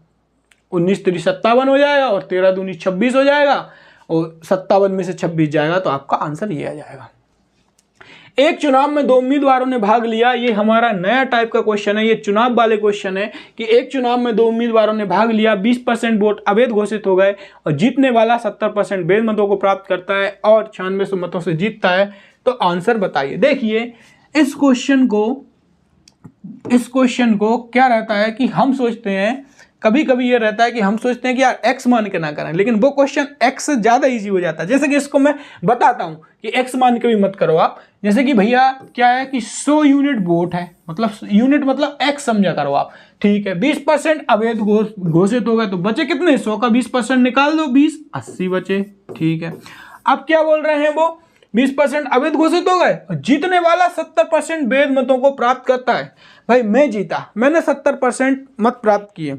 19 3 57 हो जाएगा और 13 दूनी 26 हो जाएगा और 57 में से 26 जाएगा तो आपका आंसर ये आ जाएगा। एक चुनाव में 2 उम्मीदवारों ने भाग लिया, ये हमारा नया टाइप का क्वेश्चन है, ये चुनाव वाले क्वेश्चन है कि एक चुनाव में 2 उम्मीदवारों ने भाग लिया, 20% वोट अवैध घोषित हो गए और जीतने वाला 70% वैध मतों को प्राप्त करता है और 9600 मतों से जीतता है, तो आंसर बताइए। देखिए इस क्वेश्चन को क्या रहता है कि हम सोचते हैं, कभी कभी ये रहता है कि हम सोचते हैं कि यार x मान के ना करें, लेकिन वो क्वेश्चन x से ज़्यादा इजी हो जाता है। जैसे कि इसको मैं बताता हूं कि x मान के भी मत करो आप। जैसे कि भैया क्या है कि 100 यूनिट वोट है, मतलब यूनिट मतलब x समझा करो आप, ठीक है। 20% अवैध घोषित हो गए तो बचे कितने, 100 का 20% निकाल दो, 20, 80 बचे, ठीक है। अब क्या बोल रहे हैं वो, 20% अवैध घोषित हो गए और जीतने वाला 70% वैध मतों को प्राप्त करता है। भाई मैं जीता, मैंने 70% मत प्राप्त किए,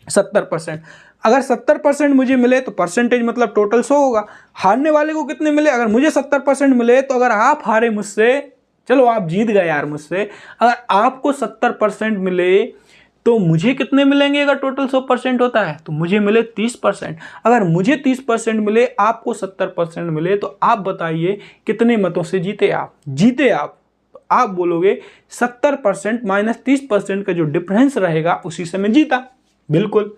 70%, अगर 70% मुझे मिले तो परसेंटेज मतलब टोटल 100 होगा। हारने वाले को कितने मिले, अगर मुझे 70% मिले तो अगर आप हारे मुझसे, चलो आप जीत गए यार मुझसे, अगर आपको 70% मिले तो मुझे कितने मिलेंगे, अगर टोटल 100% होता है तो मुझे मिले 30%। अगर मुझे 30% मिले, आपको 70% मिले, तो आप बताइए कितने मतों से जीते आप। तो आप बोलोगे 70% माइनस 30% का जो डिफरेंस रहेगा उसी से मैं जीता, बिल्कुल।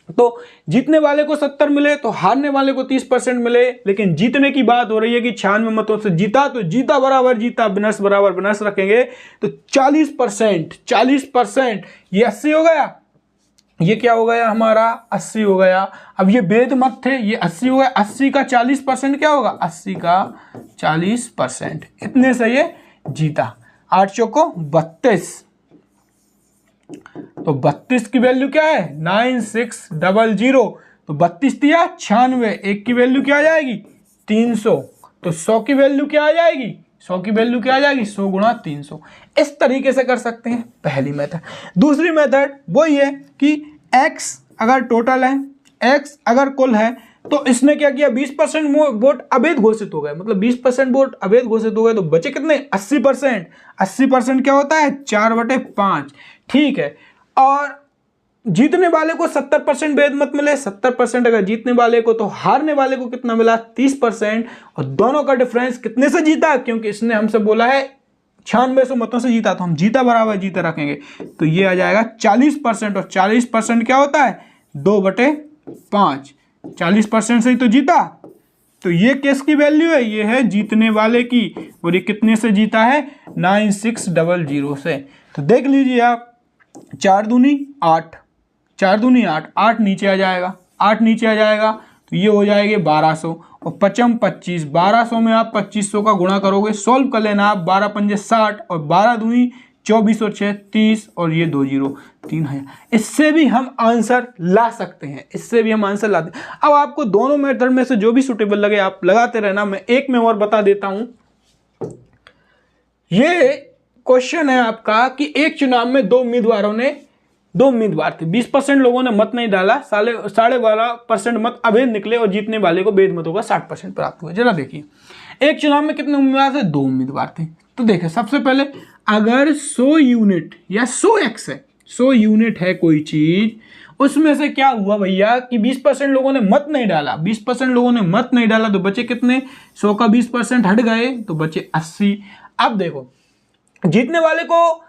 तो जीतने वाले को 70 मिले तो हारने वाले को 30% मिले, लेकिन जीतने की बात हो रही है कि 96 मतों से जीता, तो जीता बराबर जीता, विनर्स बराबर विनर्स रखेंगे तो 40%, ये 80 हो गया, ये क्या हो गया हमारा 80 हो गया। अब ये वैध मत थे, ये 80 हो गया, 80 का 40% क्या होगा, 80 का 40%, इतने से ये जीता। 8 चौको 32, तो 32 की वैल्यू क्या है 9600, तो 32 दिया 96, एक की वैल्यू क्या आ जाएगी 300, तो 100 की वैल्यू क्या आ जाएगी, 100 की वैल्यू क्या आ जाएगी 100 गुणा 300। इस तरीके से कर सकते हैं पहली मेथड। दूसरी मेथड वो ये कि x अगर टोटल है, x अगर कुल है, तो इसने क्या किया 20% वोट अवैध घोषित हो गए, मतलब 20% वोट अवैध घोषित हो गए, तो बचे कितने 80%। 80% क्या होता है 4/5, ठीक है। और जीतने वाले को 70% वैध मत मिले, 70% अगर जीतने वाले को, तो हारने वाले को कितना मिला 30%, और दोनों का डिफरेंस कितने से जीता, क्योंकि इसने हमसे बोला है 9600 मतों से जीता, तो हम जीता बराबर जीता रखेंगे, तो ये आ जाएगा 40%, और 40% क्या होता है 2/5, 40% से ही तो जीता, तो ये किसकी वैल्यू है, ये है जीतने वाले की, और ये कितने से जीता है 9600 से। तो देख लीजिए आप, 4 दूनी 8, 4 दूनी 8, 8 नीचे आ जाएगा, 8 नीचे आ जाएगा, तो ये हो जाएंगे 1200, और 5 25, 1200 में आप 2500 का गुणा करोगे, सोल्व कर लेना आप, 12 पंजे 60, और 12 दूनी 24 और 6 30, और ये 2 0 3000। इससे भी हम आंसर ला सकते हैं, इससे भी हम आंसर लाते हैं। अब आपको दोनों मेथड में से जो भी सुटेबल लगे आप लगाते रहना। मैं एक में और बता देता हूं, ये क्वेश्चन है आपका कि एक चुनाव में 2 उम्मीदवार थे, 20% लोगों ने मत नहीं डाला, 12.5% मत अवैध निकले, और जीतने वाले को वैध मतों का 60% प्राप्त हुआ। जरा देखिए एक चुनाव में कितने उम्मीदवार थे, 2 उम्मीदवार थे। तो देखिए सबसे पहले अगर 100 यूनिट या 100x है, 100 यूनिट है कोई चीज, उसमें से क्या हुआ भैया कि 20% लोगों ने मत नहीं डाला, 20% लोगों ने मत नहीं डाला, तो बचे कितने, 100 का 20% हट गए तो बचे 80। अब देखो जीतने वाले को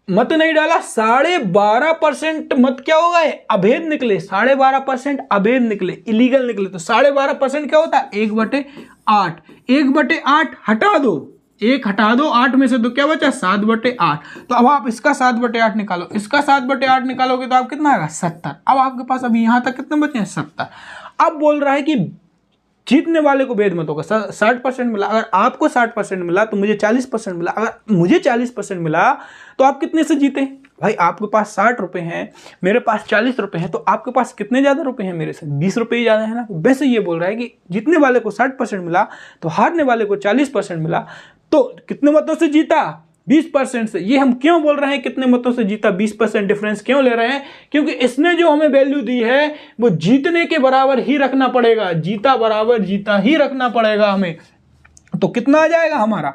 मत नहीं डाला, 12.5% मत क्या हो गए अवैध निकले, 12.5% अवैध निकले, इलीगल निकले, तो 12.5% क्या होता है 1/8, 1/8 हटा दो, 1 हटा दो, 8 में से तो क्या बचा 7/8। तो अब आप इसका 7/8 निकालो, इसका 7/8 निकालोगे तो आप कितना आएगा 70। अब आपके पास अभी यहां तक कितने बचे हैं 70। अब बोल रहा है कि जीतने वाले को वैध मतों का 60% मिला, अगर आपको 60% मिला तो मुझे 40% मिला, अगर मुझे 40% मिला तो आप कितने से जीते। भाई आपके पास 60 रुपए हैं, मेरे पास 40 रुपए हैं, तो आपके पास कितने ज्यादा रुपए हैं मेरे से, 20 रुपए ही ज्यादा है ना। वैसे ये बोल रहा है कि जीतने वाले को 60% मिला तो हारने वाले को 40% मिला, तो कितने मतों से जीता 20% से। ये हम क्यों बोल रहे हैं कितने मतों से जीता, 20% डिफरेंस क्यों ले रहे हैं, क्योंकि इसने जो हमें वैल्यू दी है वो जीतने के बराबर ही रखना पड़ेगा, जीता बराबर जीता ही रखना पड़ेगा हमें। तो कितना आ जाएगा हमारा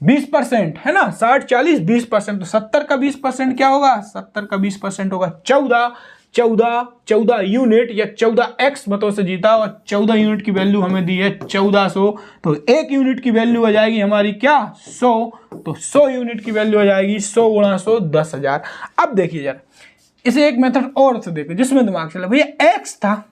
20% है ना, 60 40 20%, तो 70 का 20% क्या होगा, 70 का 20% होगा 14, 14 यूनिट या 14x मतों से जीता और 14 यूनिट की वैल्यू हमें दी है 1400। तो 1 यूनिट की वैल्यू हो जाएगी हमारी क्या 100। तो 100 यूनिट की वैल्यू हो जाएगी 100 गुणा 100 10,000। अब देखिए जरा इसे एक मेथड और से देखो जिसमें दिमाग चला। भैया x था,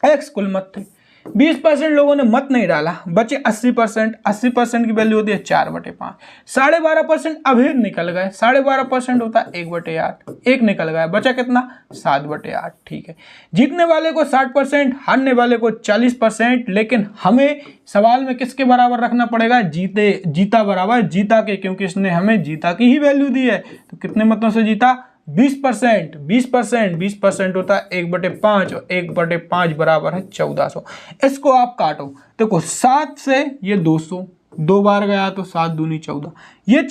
x कुल मत थे, 20% लोगों ने मत नहीं डाला, बचे 80%। 80% की वैल्यू होती है 4/5। 12.5% अभेद निकल गए। 12.5% होता है 1/8। 1 निकल गया, बचा कितना 7/8। ठीक है, जीतने वाले को 60%, हारने वाले को 40%। लेकिन हमें सवाल में किसके बराबर रखना पड़ेगा, जीता बराबर जीता के, क्योंकि इसने हमें जीता की ही वैल्यू दी है। तो कितने मतों से जीता 20%। 20% होता है 1/5 और 1/5 बराबर है 1400। इसको आप काटो, देखो 7 से ये 200, 2 बार गया तो 7 दूनी 14। ये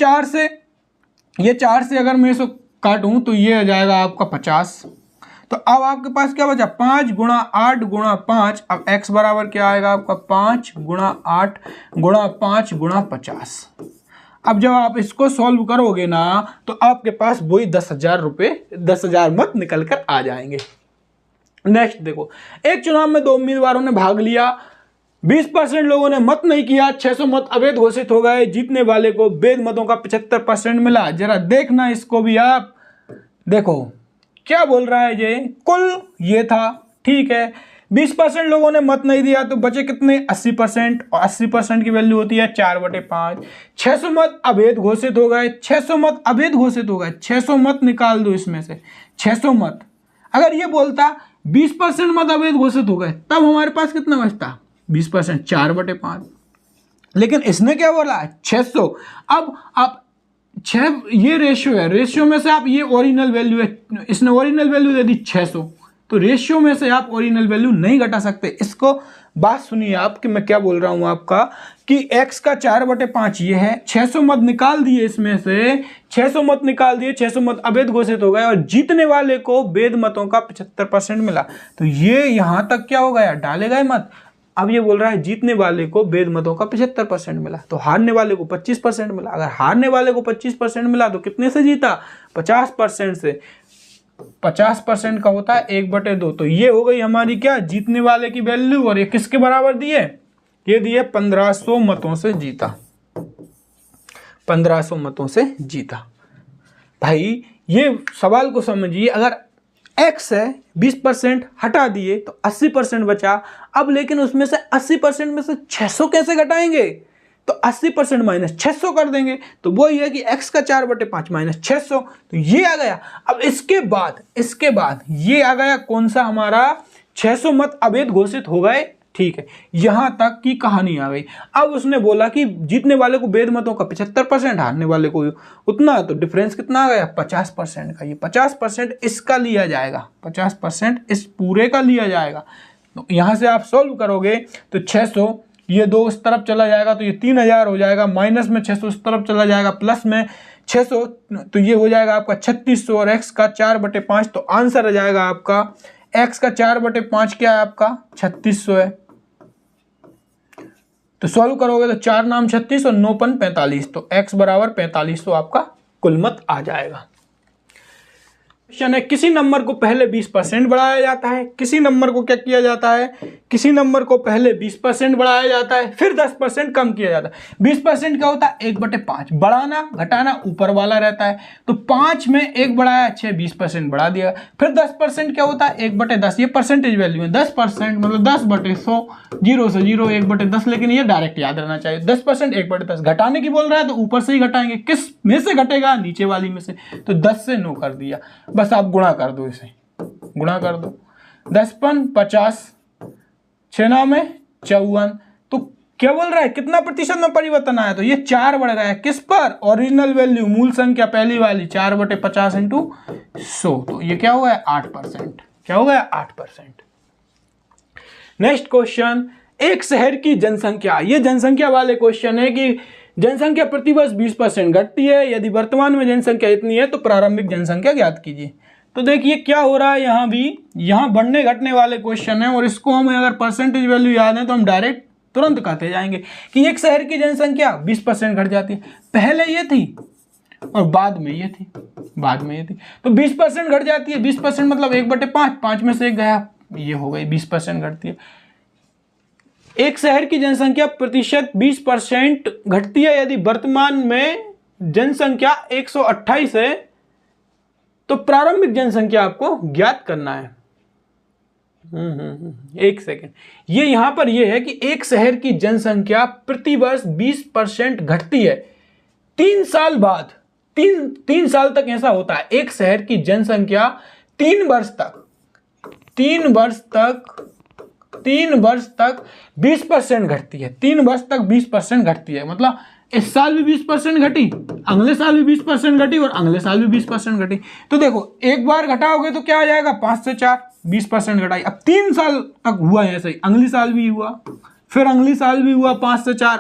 4 से अगर मैं इसको काटूं तो ये आ जाएगा आपका 50। तो अब आपके पास क्या बचा 5 गुणा 8 गुणा 5। अब x बराबर क्या आएगा आपका 5 गुणा 8 गुणा 5 गुणा 50। अब जब आप इसको सॉल्व करोगे ना तो आपके पास वही 10,000 रुपये 10,000 मत निकल कर आ जाएंगे। नेक्स्ट देखो, एक चुनाव में 2 उम्मीदवारों ने भाग लिया, 20% लोगों ने मत नहीं किया, 600 मत अवैध घोषित हो गए, जीतने वाले को वैध मतों का 75% मिला। जरा देखना इसको भी आप, देखो क्या बोल रहा है ये, कुल ये था, ठीक है। 20% लोगों ने मत नहीं दिया तो बचे कितने 80%, और 80% की वैल्यू होती है 4/5। 600 मत अवैध घोषित हो गए, 600 मत अवैध घोषित हो गए, 600 मत निकाल दो इसमें से, 600 मत। अगर ये बोलता 20% मत अवैध घोषित हो गए तब हमारे पास कितना बचता 20%, 4/5। लेकिन इसने क्या बोला 600। अब आप 6 ये रेशियो है, रेशियो में से आप ये ओरिजिनल वैल्यू है, इसने ओरिजिनल वैल्यू दे दी 600, तो रेशियो में से आप ओरिजिनल वैल्यू नहीं घटा सकते। इसको बात सुनिए आप कि मैं क्या बोल रहा हूं आपका, कि x का 4/5 ये है, 600 मत निकाल दिए, इसमें से 600 मत निकाल दिए, 600 मत अवैध घोषित हो गए और जीतने वाले को वैध मतों का 75% मिला। तो ये यहां तक क्या हो गया, डाले गए मत। अब ये बोल रहा है जीतने वाले को वैध मतों का 75% मिला, तो हारने वाले को 25% मिला। अगर हारने वाले को 25% मिला तो कितने से जीता 50% से। 50% का होता है 1/2। तो ये हो गई हमारी क्या जीतने वाले की वैल्यू, और ये किसके बराबर दिए, ये दिए 1500 मतों से जीता, 1500 मतों से जीता। भाई ये सवाल को समझिए, अगर x है 20% हटा दिए तो 80% बचा। अब लेकिन उसमें से 80% में से 600 कैसे घटाएंगे, तो 80% माइनस 600 कर देंगे, तो वो ये है कि x का 4/5 माइनस 600, तो ये आ गया। अब इसके बाद ये आ गया कौन सा हमारा 600 मत अवैध घोषित हो गए, ठीक है, यहां तक की कहानी आ गई। अब उसने बोला कि जीतने वाले को वैध मतों का 75%, हारने वाले को उतना, तो डिफरेंस कितना आ गया 50% का। ये 50% इसका लिया जाएगा, 50% इस पूरे का लिया जाएगा। तो यहां से आप सोल्व करोगे तो 600 ये 2 उस तरफ चला जाएगा तो ये 3000 हो जाएगा, माइनस में 600 उस तरफ चला जाएगा, प्लस में 600 तो ये हो जाएगा आपका 3600 और x का 4/5। तो आंसर आ जाएगा आपका x का 4/5 क्या है आपका 3600 है। तो सॉल्व करोगे तो 4 नाम 36 और 9 पन 45, तो x बराबर 4500 आपका कुल मत आ जाएगा। क्वेश्चन है, किसी नंबर को पहले 20% बढ़ाया जाता है, किसी नंबर को क्या किया जाता है, किसी नंबर को पहले 20% बढ़ाया जाता है, फिर 10% कम किया जाता है। 20% क्या होता है 1/5, बढ़ाना घटाना ऊपर वाला रहता है, तो 5 में 1 बढ़ाया 6, 20% बढ़ा दिया। फिर 10% क्या होता है 1/10, ये परसेंटेज वैल्यू है, 10% मतलब 10/100, 0 से 0, 1/10, लेकिन ये डायरेक्ट याद रहना चाहिए। 10% 1/10, घटाने की बोल रहा है तो ऊपर से ही घटाएंगे, किस में से घटेगा नीचे वाली में से, तो 10 से 9 कर दिया, बस आप गुणा कर दो, इसे गुणा कर दो, 10 पन 50, 6 9 में 54, तो क्या बोल रहा है कितना प्रतिशत में परिवर्तन आया, तो ये 4 बढ़ रहा है किस पर, ओरिजिनल वैल्यू मूल संख्या पहली वाली 4/50 × 100, तो ये क्या हो गया 8%, क्या हो गया 8%। नेक्स्ट क्वेश्चन, एक शहर की जनसंख्या, ये जनसंख्या वाले क्वेश्चन है कि जनसंख्या प्रतिवर्ष 20% घटती है, यदि वर्तमान में जनसंख्या इतनी है तो प्रारंभिक जनसंख्या ज्ञात कीजिए। तो देखिए क्या हो रहा है, यहाँ भी यहाँ बढ़ने घटने वाले क्वेश्चन है, और इसको हमें अगर परसेंटेज वैल्यू याद है तो हम डायरेक्ट तुरंत कहते जाएंगे कि एक शहर की जनसंख्या 20% घट जाती है। पहले ये थी और बाद में ये थी, बाद में ये थी, तो 20% घट जाती है। 20% मतलब 1/5, 5 में से 1 गया, ये हो गई 20% घटती है। एक शहर की जनसंख्या प्रतिशत 20% घटती है यदि वर्तमान में जनसंख्या 128 है, तो प्रारंभिक जनसंख्या आपको ज्ञात करना है। एक सेकेंड, ये यहां पर ये है कि एक शहर की जनसंख्या प्रतिवर्ष 20% घटती है 3 साल बाद। 3 साल तक ऐसा होता है, एक शहर की जनसंख्या 3 वर्ष तक 20% घटती है। 3 वर्ष तक 20% घटती है, मतलब इस साल भी 20% घटी, अगले साल भी 20% घटी और अगले साल भी 20% घटी। तो देखो एक बार घटाओगे तो क्या आ जाएगा, 5 से 4, 20% घटाई। अब 3 साल तक हुआ है ऐसे ही, अगली साल भी हुआ, फिर अगली साल भी हुआ 5 से 4,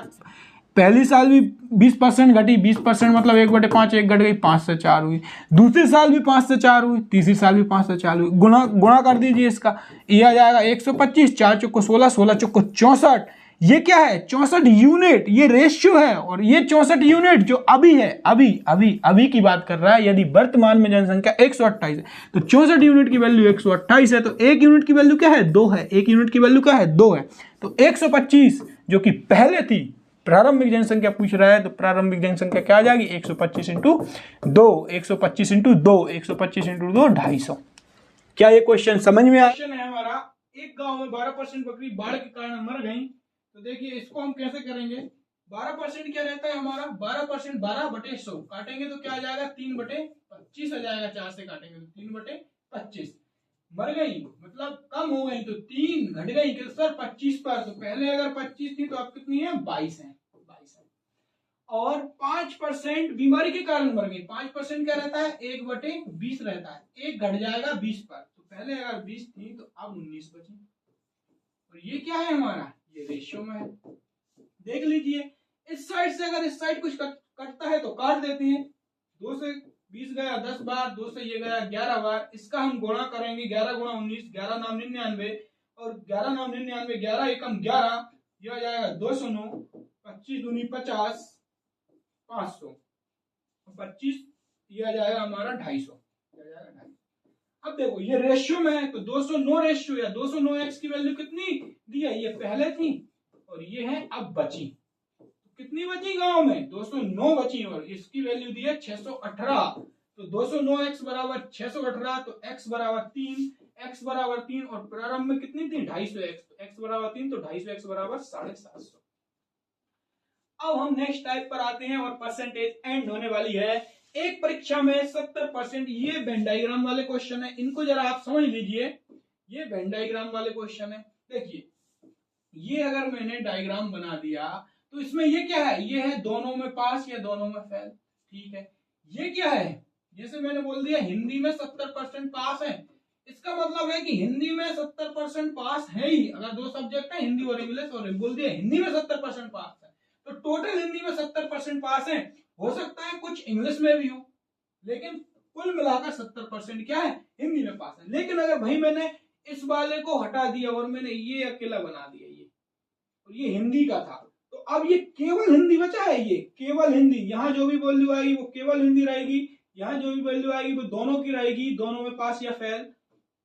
पहली साल भी 20% घटी, 20% मतलब 1/5, 1 घट गई, 5 से 4 हुई, दूसरी साल भी 5 से 4 हुई, तीसरी साल भी 5 से 4 हुई। गुणा कर दीजिए इसका, ये आ जाएगा 125, 4 चौको 16, 16 चौको 64। ये क्या है, 64 यूनिट, ये रेशियो है। और ये 64 यूनिट जो अभी है, अभी की बात कर रहा है। यदि वर्तमान में जनसंख्या 128 है तो 64 यूनिट की वैल्यू 128 है, तो 1 यूनिट की वैल्यू क्या है, 2 है। 1 यूनिट की वैल्यू क्या है, 2 है। तो 125 जो कि पहले थी, प्रारंभिक जनसंख्या पूछ रहा है, तो प्रारंभिक जनसंख्या क्या आ जाएगी, 125 इंटू 2, 125 इंटू 2, 125 इंटू 2, 250। क्या ये क्वेश्चन समझ में आया? क्वेश्चन है हमारा, एक गांव में 12% बकरी बाढ़ के कारण मर गई। तो देखिए इसको हम कैसे करेंगे, 12% क्या रहता है हमारा, 12% 12/100 काटेंगे तो क्या आ जाएगा, 3/25 आ जाएगा। 4 से काटेंगे तो 3/25। मर गई मतलब कम हो गई, तो 3 घट गई कि सर 25 पर, तो पहले अगर 25 थी तो अब कितनी है, 22 है। और 5% बीमारी के कारण मर गई। 5% क्या रहता है, 1/20 रहता है, 1 घट जाएगा 20 पर, तो पहले अगर 20 थी तो अब 19 बची। और ये क्या है हमारा, ये रेशियो में है। देख लीजिए, इस साइड से अगर इस साइड कुछ कटता है तो काट देते हैं। 2 से 20 गया 10 बार, 2 से ये गया 11 बार, इसका हम गुणा करेंगे, 11 गुणा 19, 11 नाम 99, और 11 नाम 99, 11 एकम 11, यह आ जाएगा 209, 25 दूनी 50, 500, 25, यह आ जाएगा हमारा 250। अब देखो ये रेशियो में है, तो 209 रेशियो या 209x की वैल्यू कितनी दी है, ये पहले थी और ये है अब बची। कितनी बची गांव में, 209 बची, और इसकी वैल्यू दी है 618। तो 209x बराबर 618, तो x बराबर 3, x बराबर 3, और प्रारंभ में कितनी थी, 250x, तो x बराबर 3, तो 250x बराबर 750। अब हम नेक्स्ट टाइप पर आते हैं और परसेंटेज एंड होने वाली है। एक परीक्षा में 70%, ये वेन डायग्राम वाले क्वेश्चन है, इनको जरा आप समझ लीजिए। ये वेन डायग्राम वाले क्वेश्चन है। देखिए ये अगर मैंने डायग्राम बना दिया तो इसमें ये क्या है, ये है दोनों में पास या दोनों में फेल, ठीक है। ये क्या है, जैसे मैंने बोल दिया हिंदी में 70% पास है, इसका मतलब है कि हिंदी में 70% पास है ही। अगर 2 सब्जेक्ट है, हिंदी और इंग्लिश, और बोल दिया हिंदी में 70% पास है, तो टोटल हिंदी में 70% पास है। हो सकता है कुछ इंग्लिश में भी हो, लेकिन कुल मिलाकर 70% क्या है, हिंदी में पास है। लेकिन अगर भाई मैंने इस वाले को हटा दिया और मैंने ये अकेला बना दिया, ये, और ये हिंदी का था, तो अब ये केवल हिंदी बचा है, ये केवल हिंदी। यहां जो भी वैल्यू आएगी वो केवल हिंदी रहेगी, यहां जो भी वैल्यू आएगी वो दोनों की रहेगी, दोनों में पास या फेल,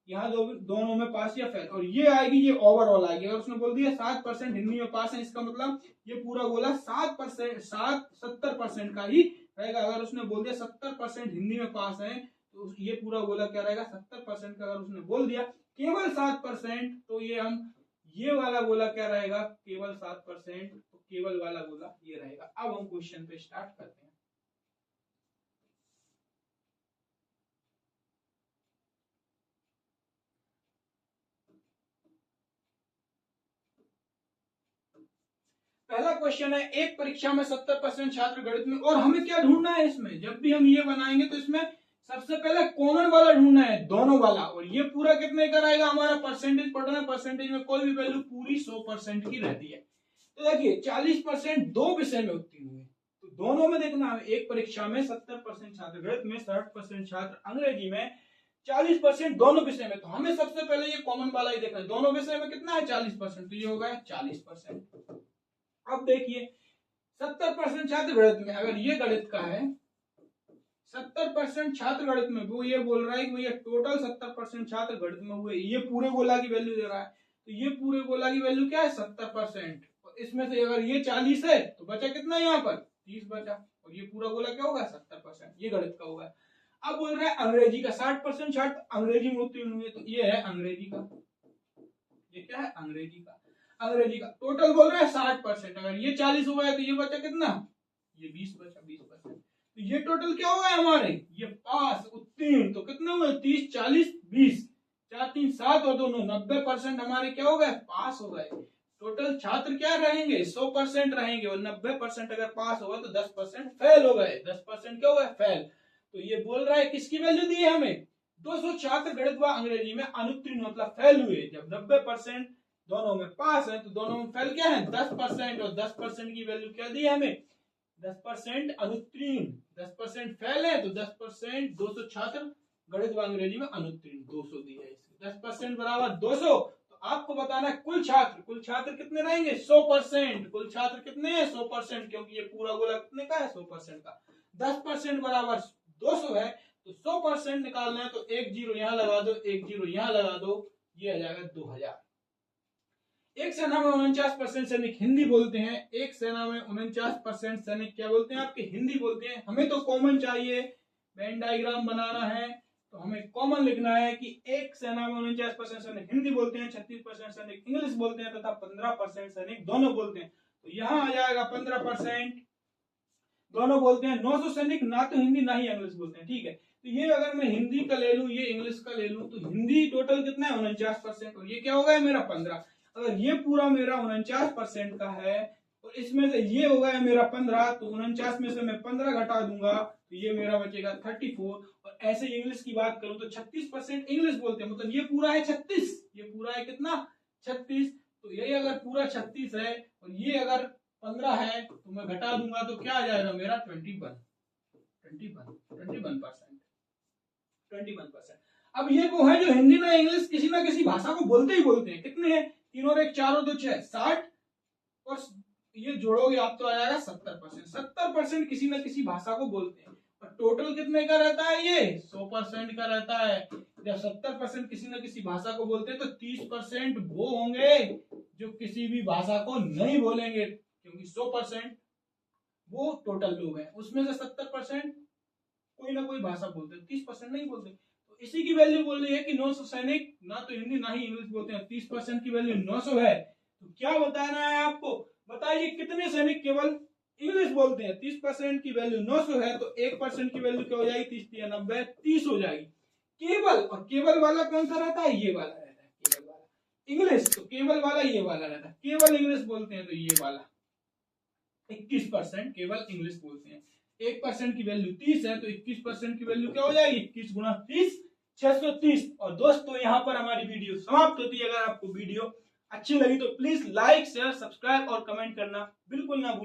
यहाँ दोनों में पास या फेल, और ये आएगी, ये ओवरऑल आएगी। अगर उसने बोल दिया 7% हिंदी में पास है, इसका मतलब ये पूरा गोला 70% का ही रहेगा। अगर उसने बोल दिया 70% हिंदी में पास है, तो ये पूरा गोला क्या रहेगा, 70% का। अगर उसने बोल दिया केवल 7%, तो ये वाला गोला क्या रहेगा, केवल 7%, तो केवल वाला गोला ये रहेगा। अब हम क्वेश्चन पे स्टार्ट करते हैं। पहला क्वेश्चन है, एक परीक्षा में 70% छात्र गणित में, और हमें क्या ढूंढना है इसमें, जब भी हम ये बनाएंगे तो इसमें सबसे पहले कॉमन वाला ढूंढना है, दोनों वाला। और ये पूरा कितने का रहेगा, हमारा परसेंटेज पढ़ना है, परसेंटेज में कोई भी वैल्यू पूरी 100% की रहती है। तो देखिए 40% 2 विषय में उत्तीर्ण हुए, तो दोनों में देखना है। एक परीक्षा में 70% छात्र गणित में, 60% छात्र अंग्रेजी में, 40% दोनों विषय में। तो हमें सबसे पहले ये कॉमन वाला ही देखना है, दोनों विषय में कितना है 40%, तो ये होगा 40%। अब देखिए 70% छात्र गणित में, अगर ये गणित का है 70% छात्र गणित में, वो ये बोल रहा है कि भैया टोटल 70% छात्र गणित में हुए, ये पूरे गोला की वैल्यू दे रहा है, तो ये पूरे गोला की वैल्यू क्या है 70%, और इसमें से अगर ये 40 है तो बचा कितना यहाँ पर 30 बचा, और ये पूरा गोला क्या होगा 70%, ये गणित का होगा। अब बोल रहा है अंग्रेजी का 60% छात्र अंग्रेजी में उत्तीर्ण हुए, तो ये है अंग्रेजी का, ये क्या है अंग्रेजी का, अंग्रेजी का टोटल बोल रहा है 60%, अगर ये 40 हुआ है तो ये बचा कितना, ये 20 बचा 20%, तो ये टोटल क्या होगा हमारे, ये पास उत्तीर्ण, तो कितने हुए 30 40 20, 4 3 7 और दोनों 90% हमारे क्या हो गए पास हो गए। टोटल छात्र क्या रहेंगे 100% रहेंगे, और 90% अगर पास होगा तो 10% फेल हो गए, 10% क्या हो गए फेल। तो ये बोल रहा है किसकी वैल्यू दी है हमें, 200 छात्र गणित व अंग्रेजी में अनुत्तीर्ण मतलब फेल हुए, जब 90% दोनों में पास है तो दोनों में फेल क्या है 10%, और 10% की वैल्यू क्या दी है हमें 10% अनुत्तीर्ण, 10% फेल है तो 10% 200 छात्र गणित व अंग्रेजी में अनुत्तीर्ण 200 दी है, 10% बराबर 200, तो आपको बताना है कुल छात्र कितने रहेंगे 100%, कुल छात्र कितने हैं 100%, क्योंकि ये पूरा गोला कितने का है 100% का, 10% बराबर 200 है, तो 100% निकालना है तो एक जीरो यहाँ लगा दो, एक जीरो यहाँ लगा दो, ये आ जाएगा 2000। एक सेना में 49% सैनिक हिंदी बोलते हैं, एक सेना में 49% सैनिक क्या बोलते हैं आपके हिंदी बोलते हैं। हमें तो कॉमन चाहिए, वेन डायग्राम बनाना है तो हमें कॉमन लिखना है कि एक सेना में 49% सैनिक हिंदी बोलते हैं, 36% सैनिक इंग्लिश बोलते हैं तथा 15% सैनिक दोनों बोलते हैं, तो यहाँ आ जाएगा 15% दोनों बोलते हैं। 900 सैनिक ना तो हिंदी ना ही इंग्लिश बोलते हैं, ठीक है, तो ये अगर मैं हिंदी का ले लूं ये इंग्लिश का ले लूं तो हिंदी टोटल कितना है 49%, और ये क्या होगा मेरा 15, अगर ये पूरा मेरा 49% का है और इसमें से ये हो गया मेरा 15, तो 49 में से मैं 15 घटा दूंगा तो ये मेरा बचेगा 34, और ऐसे इंग्लिश की बात करूं तो 36% इंग्लिश बोलते हैं, मतलब ये पूरा है 36, ये पूरा है कितना 36, तो यही अगर पूरा 36 है और ये अगर 15 है तो मैं घटा दूंगा तो क्या आ जाएगा मेरा 21%। अब ये वो है जो हिंदी ना इंग्लिश किसी ना किसी भाषा को बोलते ही बोलते हैं, कितने हैं 3 और 1 4 और 2 6 60, और ये जोड़ोगे आप तो आ जाएगा 70%, 70% किसी ना किसी भाषा को बोलते हैं, और टोटल कितने का रहता है ये 100% का रहता है। जब 70% किसी ना किसी भाषा को बोलते हैं तो 30% वो होंगे जो किसी भी भाषा को नहीं बोलेंगे, क्योंकि 100% वो टोटल लोग हैं, उसमें से 70% कोई ना कोई भाषा बोलते हैं, 30% नहीं बोलते, तो इसी की वैल्यू बोल रही है कि 900 सैनिक ना तो हिंदी ना ही इंग्लिश बोलते हैं, 30% की वैल्यू 900 है, तो क्या बताना है आपको, बताइए कितने सैनिक केवल इंग्लिश बोलते हैं। 30% की वैल्यू 900 है तो 1% की वैल्यू क्या हो जाएगी 30 या 90 30 हो जाएगी केवल, और केवल वाला कौन सा रहता है ये वाला रहता है केवल वाला, इंग्लिश तो केवल वाला ये वाला रहता है, केवल इंग्लिश बोलते हैं तो ये वाला 21% केवल इंग्लिश बोलते हैं। 1% की वैल्यू 30 है तो 21% की वैल्यू क्या हो जाएगी 21 गुना 30 630। और दोस्तों यहाँ पर हमारी वीडियो समाप्त होती है। अगर आपको वीडियो अच्छी लगी तो प्लीज लाइक शेयर सब्सक्राइब और कमेंट करना बिल्कुल ना भूलें।